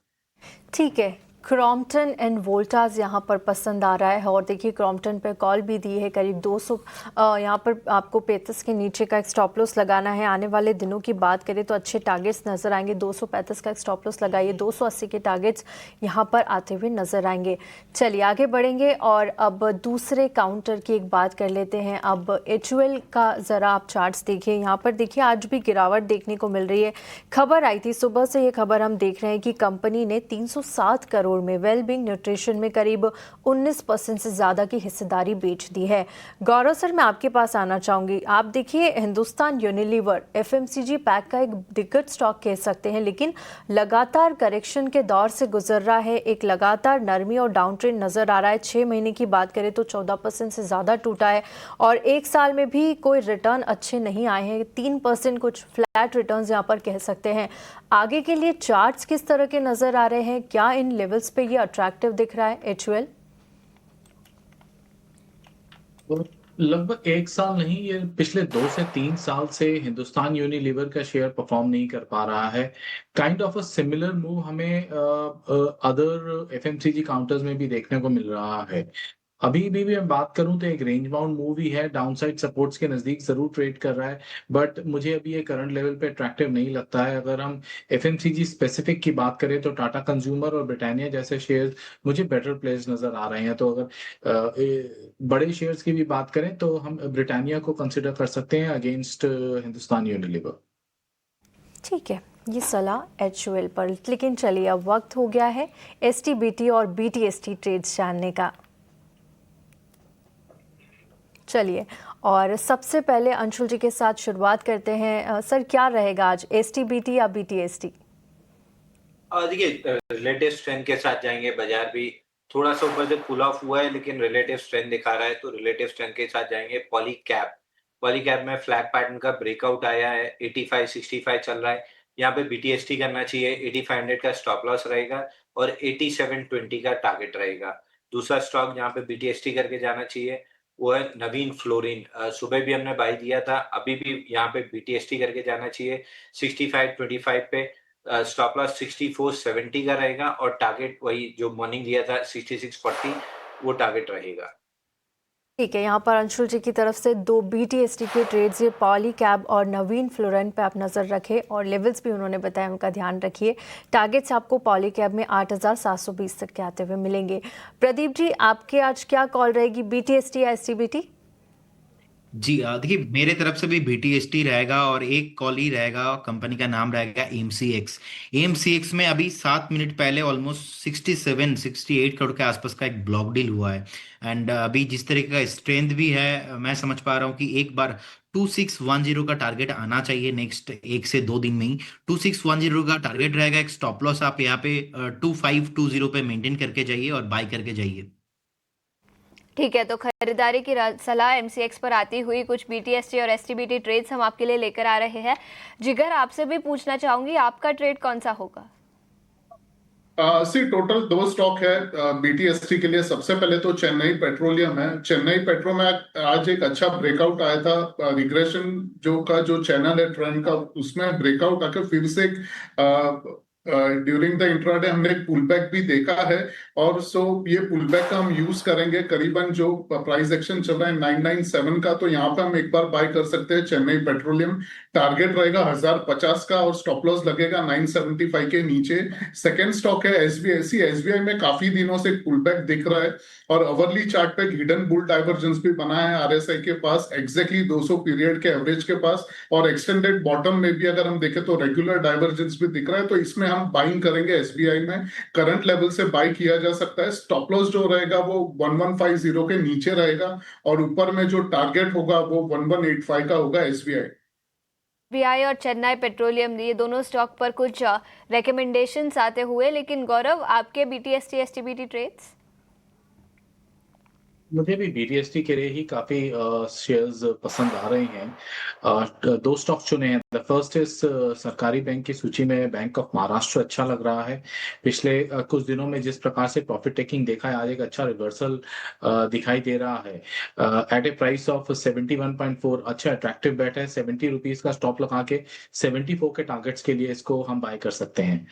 ठीक है, क्रॉम्पटन एंड वोल्टास यहाँ पर पसंद आ रहा है। और देखिए, क्रॉम्पटन पे कॉल भी दी है करीब 200 यहाँ पर आपको 35 के नीचे का एक स्टॉप लॉस लगाना है। आने वाले दिनों की बात करें तो अच्छे टारगेट्स नज़र आएंगे। 235 का एक स्टॉप लॉस लगाइए, 280 के टारगेट्स यहाँ पर आते हुए नज़र आएंगे। चलिए आगे बढ़ेंगे और अब दूसरे काउंटर की एक बात कर लेते हैं। अब HUL का ज़रा आप चार्ट्स देखिए। यहाँ पर देखिए आज भी गिरावट देखने को मिल रही है। खबर आई थी सुबह से, ये खबर हम देख रहे हैं कि कंपनी ने 307 करोड़ में वेलबींग न्यूट्रिशन में करीब 19% से ज़्यादा की हिस्सेदारी बेच दी है। गौरव सर, मैं आपके पास आना चाहूँगी। आप देखिए, हिंदुस्तान यूनिलीवर FMCG पैक का एक दिग्गज स्टॉक कह सकते हैं, लेकिन लगातार करेक्शन के दौर से गुजर रहा है। एक लगातार नरमी और डाउन ट्रेंड नज़र आ रहा है। 6 महीने की बात करें तो 14% से ज़्यादा टूटा है, और 1 साल में भी कोई रिटर्न अच्छे नहीं आए हैं। 3% कुछ फ्लैट रिटर्न्स यहाँ पर कह सकते हैं। आगे के लिए चार्ट्स किस तरह के नजर आ रहे हैं? क्या इन लेवल्स पे ये अट्रैक्टिव दिख रहा है HUL? लगभग एक साल नहीं, ये पिछले 2 से 3 साल से हिंदुस्तान यूनिलीवर का शेयर परफॉर्म नहीं कर पा रहा है। Kind of a similar move हमें अदर एफएमसीजी काउंटर्स में भी देखने को मिल रहा है। अभी भी मैं बात करूं तो एक रेंज बाउंड मूव ही है, डाउनसाइड सपोर्ट्स के नजदीक जरूर ट्रेड कर रहा है, बट मुझे अभी ये करंट लेवल पे अट्रैक्टिव नहीं लगता है। अगर हम एफएमसीजी स्पेसिफिक की बात करें तो टाटा कंज्यूमर और ब्रिटानिया जैसे शेयर्स मुझे बेटर प्लेस नजर आ रहे हैं। तो अगर बड़े शेयर्स की भी बात करें तो हम ब्रिटानिया को कंसिडर कर सकते हैं अगेंस्ट हिंदुस्तान यूनिलीवर। ठीक है, ये सलाह HUL पर। लेकिन चलिए अब वक्त हो गया है STBT और BTST ट्रेड्स जानने का। चलिए, और सबसे पहले अंशुल जी के साथ शुरुआत करते हैं। सर, क्या रहेगा आज, STBT या BTST? देखिए, रिलेटिव स्ट्रेंथ के साथ जाएंगे। बाजार भी थोड़ा सा ऊपर से पुल ऑफ हुआ है लेकिन रिलेटिव स्ट्रेंथ दिखा रहा है, तो रिलेटिव स्ट्रेंथ के साथ जाएंगे। पॉलीकैब में फ्लैग पैटर्न का ब्रेकआउट आया है, 85-65 चल रहा है। यहाँ पे BTST करना चाहिए, 8500 का स्टॉप लॉस रहेगा और 8720 का टारगेट रहेगा। दूसरा स्टॉक जहाँ पे BTST करके जाना चाहिए वो है नवीन फ्लोरिन। सुबह भी हमने बाय दिया था, अभी भी यहाँ पे BTST करके जाना चाहिए 6525 पे। स्टॉप लॉस 6470 का रहेगा और टारगेट वही जो मॉर्निंग दिया था 6640 वो टारगेट रहेगा। ठीक है, यहाँ पर अंशुल जी की तरफ से 2 BTST के ट्रेड्स, ये पॉलीकैब और नवीन फ्लोरेन पे आप नज़र रखें और लेवल्स भी उन्होंने बताया, उनका ध्यान रखिए। टारगेट्स आपको पॉलीकैब में 8720 तक के आते हुए मिलेंगे। प्रदीप जी, आपके आज क्या कॉल रहेगी, BTST या STBT? जी देखिए, मेरे तरफ से भी BTST रहेगा और एक कॉल ही रहेगा, कंपनी का नाम रहेगा AMCX में अभी 7 मिनट पहले ऑलमोस्ट 67-68 करोड़ के आसपास का एक ब्लॉक डील हुआ है। एंड अभी जिस तरीके का स्ट्रेंथ भी है, मैं समझ पा रहा हूँ कि एक बार 2610 का टारगेट आना चाहिए नेक्स्ट 1 से 2 दिन में ही। 2610 का टारगेट रहेगा। एक स्टॉप लॉस आप यहाँ पे 2520 पे मेंटेन करके जाइए और बाय करके जाइए। ठीक है, तो खरीदारी की सलाह MCX पर आती हुई कुछ BTST और STBT ट्रेड्स हम आपके लिए लेकर आ रहे हैं। जिगर, आपसे भी पूछना चाहूंगी, आपका ट्रेड कौन सा होगा? टोटल 2 स्टॉक है BTST के लिए। सबसे पहले तो चेन्नई पेट्रोलियम है। चेन्नई पेट्रो में आज एक अच्छा ब्रेकआउट आया था। रिग्रेशन जो चैनल है ट्रेंड का, उसमें ब्रेकआउट आकर फिर से ड्यूरिंग द इंट्राडे हमने एक पुल बैक भी देखा है और ये पुल बैक का हम यूज करेंगे। करीबन जो प्राइस एक्शन चल रहा है 997 का, तो यहाँ पे हम एक बार बाय कर सकते हैं चेन्नई पेट्रोलियम। टारगेट रहेगा 1050 का और स्टॉप लॉस लगेगा 975 के नीचे। सेकेंड स्टॉक है SBI में काफी दिनों से पुल बैक दिख रहा है और अवरली चार्ट पे हिडन बुल डाइवर्जेंस भी बना है RSI के पास, एग्जैक्टली 200 पीरियड के एवरेज के पास, और एक्सटेंडेड बॉटम में भी अगर हम देखें तो रेगुलर डाइवर्जेंस भी दिख रहा है। तो इसमें हम बाइंग करेंगे SBI में। करंट लेवल से बाय किया जा सकता है। स्टॉप लॉस जो रहेगा वो 1150 के नीचे रहेगा और ऊपर में जो टारगेट होगा वो 1185 का होगा SBI और चेन्नई पेट्रोलियम, ये दोनों स्टॉक पर कुछ रिकमेंडेशंस आते हुए, लेकिन गौरव, आपके BTST STBT ट्रेड्स? मुझे भी BTST के लिए ही काफी शेयर्स पसंद आ रहे हैं। 2 स्टॉक चुने हैं। द फर्स्ट इज सरकारी बैंक की सूची में बैंक ऑफ महाराष्ट्र अच्छा लग रहा है। पिछले कुछ दिनों में जिस प्रकार से प्रॉफिट टेकिंग देखा है, आज एक अच्छा रिवर्सल दिखाई दे रहा है। एट ए प्राइस ऑफ 71.4 अच्छा अट्रैक्टिव बेट है। 70 रुपीज का स्टॉप लगा के 74 के टारगेट्स के लिए इसको हम बाय कर सकते हैं।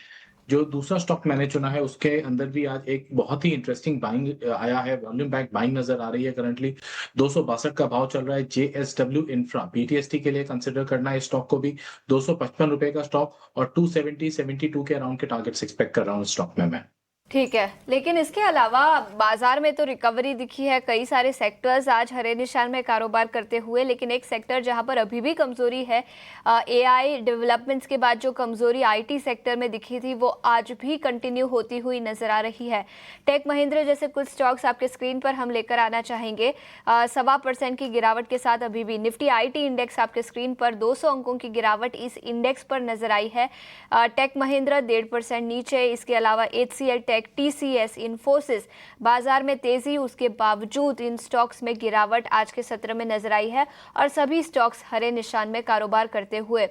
जो दूसरा स्टॉक मैंने चुना है उसके अंदर भी आज एक बहुत ही इंटरेस्टिंग बाइंग आया है। वॉल्यूम बैक बाइंग नजर आ रही है। करंटली 262 का भाव चल रहा है। JSW इंफ्रा BTST के लिए कंसिडर करना है इस स्टॉक को भी। 255 रुपए का स्टॉक और 270-72 के अराउंड के टारगेट्स एक्सपेक्ट कर रहा हूँ स्टॉक में मैं। ठीक है, लेकिन इसके अलावा बाजार में तो रिकवरी दिखी है, कई सारे सेक्टर्स आज हरे निशान में कारोबार करते हुए, लेकिन एक सेक्टर जहां पर अभी भी कमजोरी है, AI डेवलपमेंट्स के बाद जो कमजोरी IT सेक्टर में दिखी थी वो आज भी कंटिन्यू होती हुई नजर आ रही है। टेक महिंद्रा जैसे कुछ स्टॉक्स आपके स्क्रीन पर हम लेकर आना चाहेंगे। 1.25% की गिरावट के साथ अभी भी निफ्टी IT इंडेक्स आपके स्क्रीन पर 200 अंकों की गिरावट इस इंडेक्स पर नजर आई है। टेक महिंद्रा 1.5% नीचे। इसके अलावा HCL टेक, TCS, इन्फोसिस बाजार में तेजी, उसके बावजूद इन स्टॉक्स में गिरावट आज के सत्र में नजर आई है और सभी स्टॉक्स हरे निशान में कारोबार करते हुए।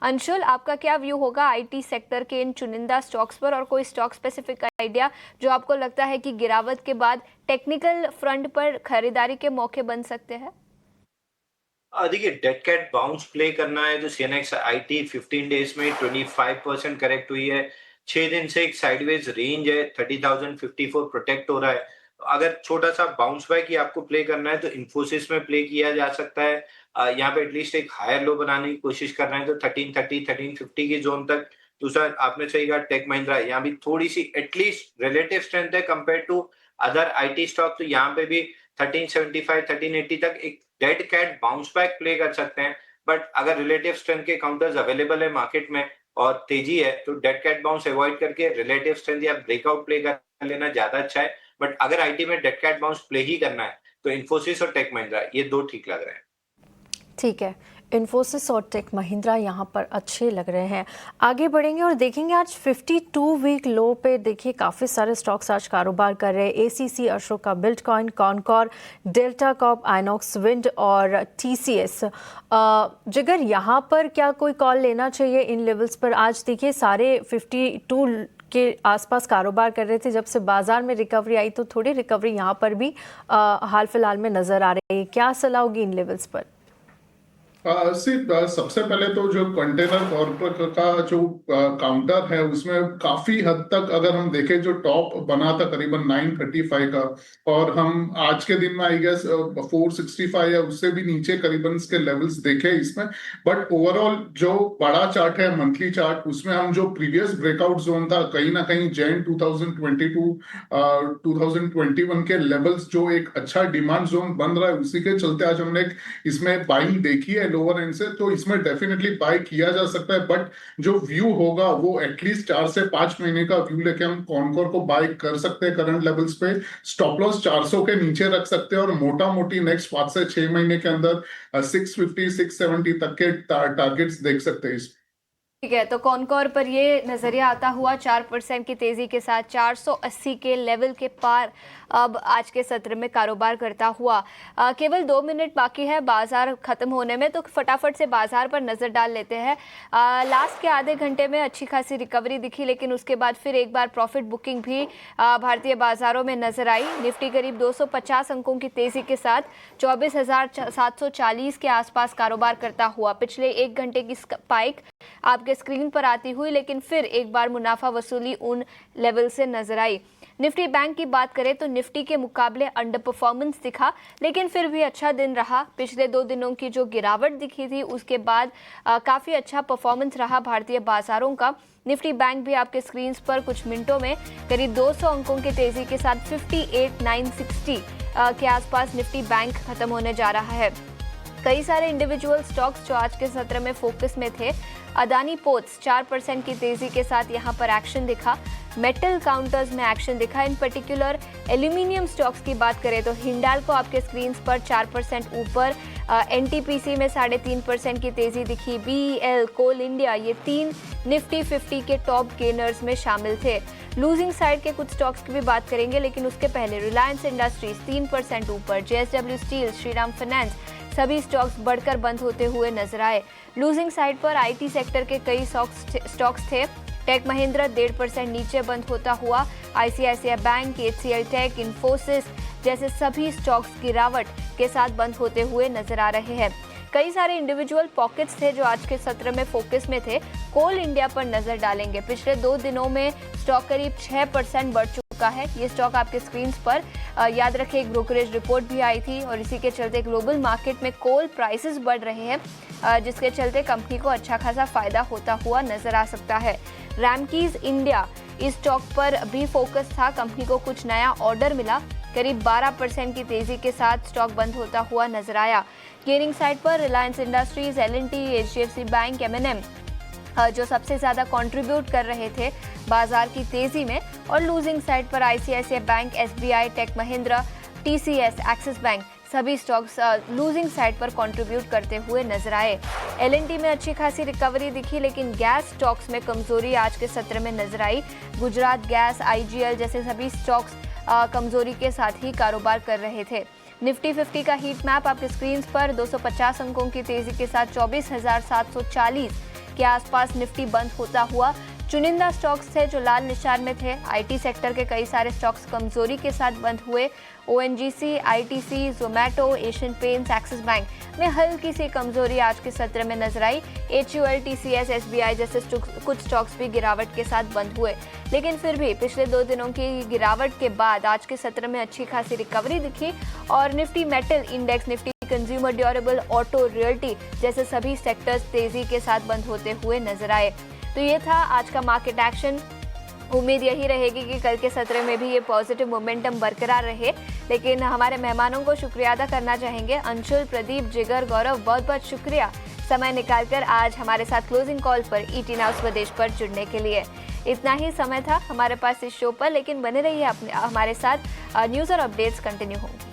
अंशुल, आपका क्या व्यू होगा आईटी सेक्टर के इन चुनिंदा स्टॉक्स पर, और कोई स्टॉक स्पेसिफिक आइडिया जो आपको लगता है कि गिरावट के बाद टेक्निकल फ्रंट पर खरीदारी के मौके बन सकते हैं? देखिए, डेड कैट बाउंस प्ले करना है तो सीएनएक्स आईटी 15 डेज में 25% करेक्ट हुई है। 6 दिन से एक साइडवेज रेंज है, 30,054 प्रोटेक्ट हो रहा है। अगर छोटा सा बाउंस बैक ही आपको प्ले करना है तो इन्फोसिस में प्ले किया जा सकता है। यहाँ पे एटलीस्ट एक हायर लो बनाने की कोशिश कर रहे हैं तो 1330 1350 की जोन तक। दूसरा, आपने सही कहा, टेक महिंद्रा, यहाँ भी थोड़ी सी एटलीस्ट रिलेटिव स्ट्रेंथ है compare to other IT stock, तो यहाँ पे भी 1375 1380 तक एक dead cat bounce back play कर सकते हैं। बट अगर रिलेटिव स्ट्रेंथ के काउंटर्स अवेलेबल है मार्केट में और तेजी है तो डेड कैट बाउंस अवॉइड करके रिलेटिव स्ट्रेंथ या ब्रेकआउट प्ले कर लेना ज्यादा अच्छा है। बट अगर आईटी में डेड कैट बाउंस प्ले ही करना है तो इन्फोसिस और टेक महिंद्रा, ये दो ठीक लग रहे हैं। ठीक है, इन्फोसिस और टेक महिंद्रा यहाँ पर अच्छे लग रहे हैं। आगे बढ़ेंगे और देखेंगे आज 52 वीक लो पे देखिए काफ़ी सारे स्टॉक्स आज कारोबार कर रहे हैं। एसीसी, अशोका बिल्डकॉइन, कॉनकॉर, डेल्टा कॉर्प, आइनॉक्स विंड और टीसीएस। जिगर, यहाँ पर क्या कोई कॉल लेना चाहिए इन लेवल्स पर? आज देखिए सारे 52 के आसपास कारोबार कर रहे थे, जब से बाजार में रिकवरी आई तो थोड़ी रिकवरी यहाँ पर भी हाल फिलहाल में नज़र आ रही है। क्या सलाह होगी इन लेवल्स पर? सबसे पहले तो जो कंटेनर कॉर्प का जो काउंटर है उसमें काफी हद तक अगर हम देखें जो टॉप बना था करीबन 935 का, और हम आज के दिन में आई गेस 465 या उससे भी नीचे करीबन इसके लेवल्स देखे इसमें। बट ओवरऑल जो बड़ा चार्ट है मंथली चार्ट, उसमें हम जो प्रीवियस ब्रेकआउट जोन था कहीं ना कहीं जैन 2022 2021 के लेवल्स जो एक अच्छा डिमांड जोन बन रहा है, उसी के चलते आज हमने इसमें बाइंग देखी है लोअर एंड से, तो इसमें डेफिनेटली बाय किया जा सकता है। बट जो व्यू होगा वो एटलीस्ट 4 से 5 महीने का व्यू लेके हम कॉनकॉर को बाय कर सकते हैं करंट लेवल्स पे। स्टॉप लॉस 400 के नीचे रख सकते हैं और मोटा मोटी नेक्स्ट 5 से 6 महीने के अंदर 650 670 तक के टारगेट्स देख सकते हैं। ठीक है, तो कॉनकॉर पर ये नजरिया आता हुआ 4% की तेजी के साथ 480 के लेवल के पार अब आज के सत्र में कारोबार करता हुआ। केवल 2 मिनट बाकी है बाजार खत्म होने में, तो फटाफट से बाजार पर नजर डाल लेते हैं। लास्ट के आधे घंटे में अच्छी खासी रिकवरी दिखी, लेकिन उसके बाद फिर एक बार प्रॉफिट बुकिंग भी भारतीय बाजारों में नजर आई। निफ्टी करीब 250 अंकों की तेजी के साथ 24,740 के आसपास कारोबार करता हुआ। पिछले 1 घंटे की स्पाइक आपके स्क्रीन पर आती हुई, लेकिन फिर एक बार मुनाफा वसूली उन लेवल से नजर आई। निफ्टी बैंक की बात करें तो निफ्टी के मुकाबले अंडर परफॉर्मेंस दिखा, लेकिन फिर भी अच्छा दिन रहा। पिछले 2 दिनों की जो गिरावट दिखी थी उसके बाद काफ़ी अच्छा परफॉर्मेंस रहा भारतीय बाजारों का। निफ्टी बैंक भी आपके स्क्रीन पर कुछ मिनटों में करीब 200 अंकों की तेजी के साथ 58,960 के आसपास निफ्टी बैंक खत्म होने जा रहा है। कई सारे इंडिविजुअल स्टॉक्स जो आज के सत्र में फोकस में थे। अदानी पोर्ट्स 4% की तेजी के साथ यहाँ पर एक्शन दिखा। मेटल काउंटर्स में एक्शन दिखा। इन पर्टिकुलर एल्यूमिनियम स्टॉक्स की बात करें तो हिंडाल्को आपके स्क्रीन पर 4% ऊपर। एनटीपीसी में 3.5% की तेजी दिखी। बीईएल, कोल इंडिया, ये 3 निफ्टी 50 के टॉप गेनर्स में शामिल थे। लूजिंग साइड के कुछ स्टॉक्स की भी बात करेंगे, लेकिन उसके पहले रिलायंस इंडस्ट्रीज 3% ऊपर। जेएसडब्ल्यू स्टील, श्रीराम फाइनेंस, सभी स्टॉक्स बढ़कर बंद होते हुए नजर आए। लूजिंग साइड पर आईटी सेक्टर के कई स्टॉक्स थे। टेक महिंद्रा 1.5% नीचे बंद होता हुआ। आईसीआईसीआई बैंक, एचसीएल टेक, इन्फोसिस जैसे सभी स्टॉक्स गिरावट के साथ बंद होते हुए नजर आ रहे हैं। कई सारे इंडिविजुअल पॉकेट्स थे जो आज के सत्र में फोकस में थे। कोल इंडिया पर नजर डालेंगे। पिछले 2 दिनों में स्टॉक करीब 6% बढ़ चुका है। ये स्टॉक आपके स्क्रीन पर याद रखें एक ब्रोकरेज रिपोर्ट भी आई थी और इसी के चलते ग्लोबल मार्केट में कोल प्राइसेस बढ़ रहे हैं, जिसके चलते कंपनी को अच्छा खासा फायदा होता हुआ नजर आ सकता है। रैमकीज इंडिया इस स्टॉक पर भी फोकस था। कंपनी को कुछ नया ऑर्डर मिला। करीब 12% की तेजी के साथ स्टॉक बंद होता हुआ नजर आया। गेनिंग साइड पर रिलायंस इंडस्ट्रीज, एल&टी, एचडीएफसी बैंक, एमएनएम जो सबसे ज्यादा कंट्रीब्यूट कर रहे थे बाजार की तेजी में। और लूजिंग साइड पर आईसीआईसीआई बैंक, एसबीआई, टेक महिंद्रा, टीसीएस, एक्सिस बैंक सभी स्टॉक्स लूजिंग साइड पर कंट्रीब्यूट करते हुए नजर आए। एल&टी में अच्छी खासी रिकवरी दिखी, लेकिन गैस स्टॉक्स में कमजोरी आज के सत्र में नजर आई। गुजरात गैस, आईजीएल जैसे सभी स्टॉक्स कमजोरी के साथ ही कारोबार कर रहे थे। निफ्टी 50 का हीट मैप आपके स्क्रीन पर 250 अंकों की तेजी के साथ 24,740 के आसपास निफ्टी बंद होता हुआ। चुनिंदा स्टॉक्स थे जो लाल निशान में थे। आईटी सेक्टर के कई सारे स्टॉक्स कमजोरी के साथ बंद हुए। ONGC, ITC, Zomato, Asian paints, axis bank में हल्की सी कमजोरी आज के सत्र में नजर आई। एचयूएल, टीसीएस, एसबीआई जैसे कुछ स्टॉक्स भी गिरावट के साथ बंद हुए, लेकिन फिर भी पिछले 2 दिनों की गिरावट के बाद आज के सत्र में अच्छी खासी रिकवरी दिखी और Nifty metal index, Nifty consumer durable, auto, realty जैसे सभी सेक्टर्स तेजी के साथ बंद होते हुए नजर आए। तो ये था आज का मार्केट एक्शन। उम्मीद यही रहेगी कि कल के सत्र में भी ये पॉजिटिव मोमेंटम बरकरार रहे, लेकिन हमारे मेहमानों को शुक्रिया अदा करना चाहेंगे। अंशुल, प्रदीप, जिगर, गौरव, बहुत बहुत शुक्रिया समय निकालकर आज हमारे साथ क्लोजिंग कॉल पर ET Now स्वदेश पर जुड़ने के लिए। इतना ही समय था हमारे पास इस शो पर, लेकिन बने रहिए हमारे साथ, न्यूज़ और अपडेट्स कंटिन्यू होंगी।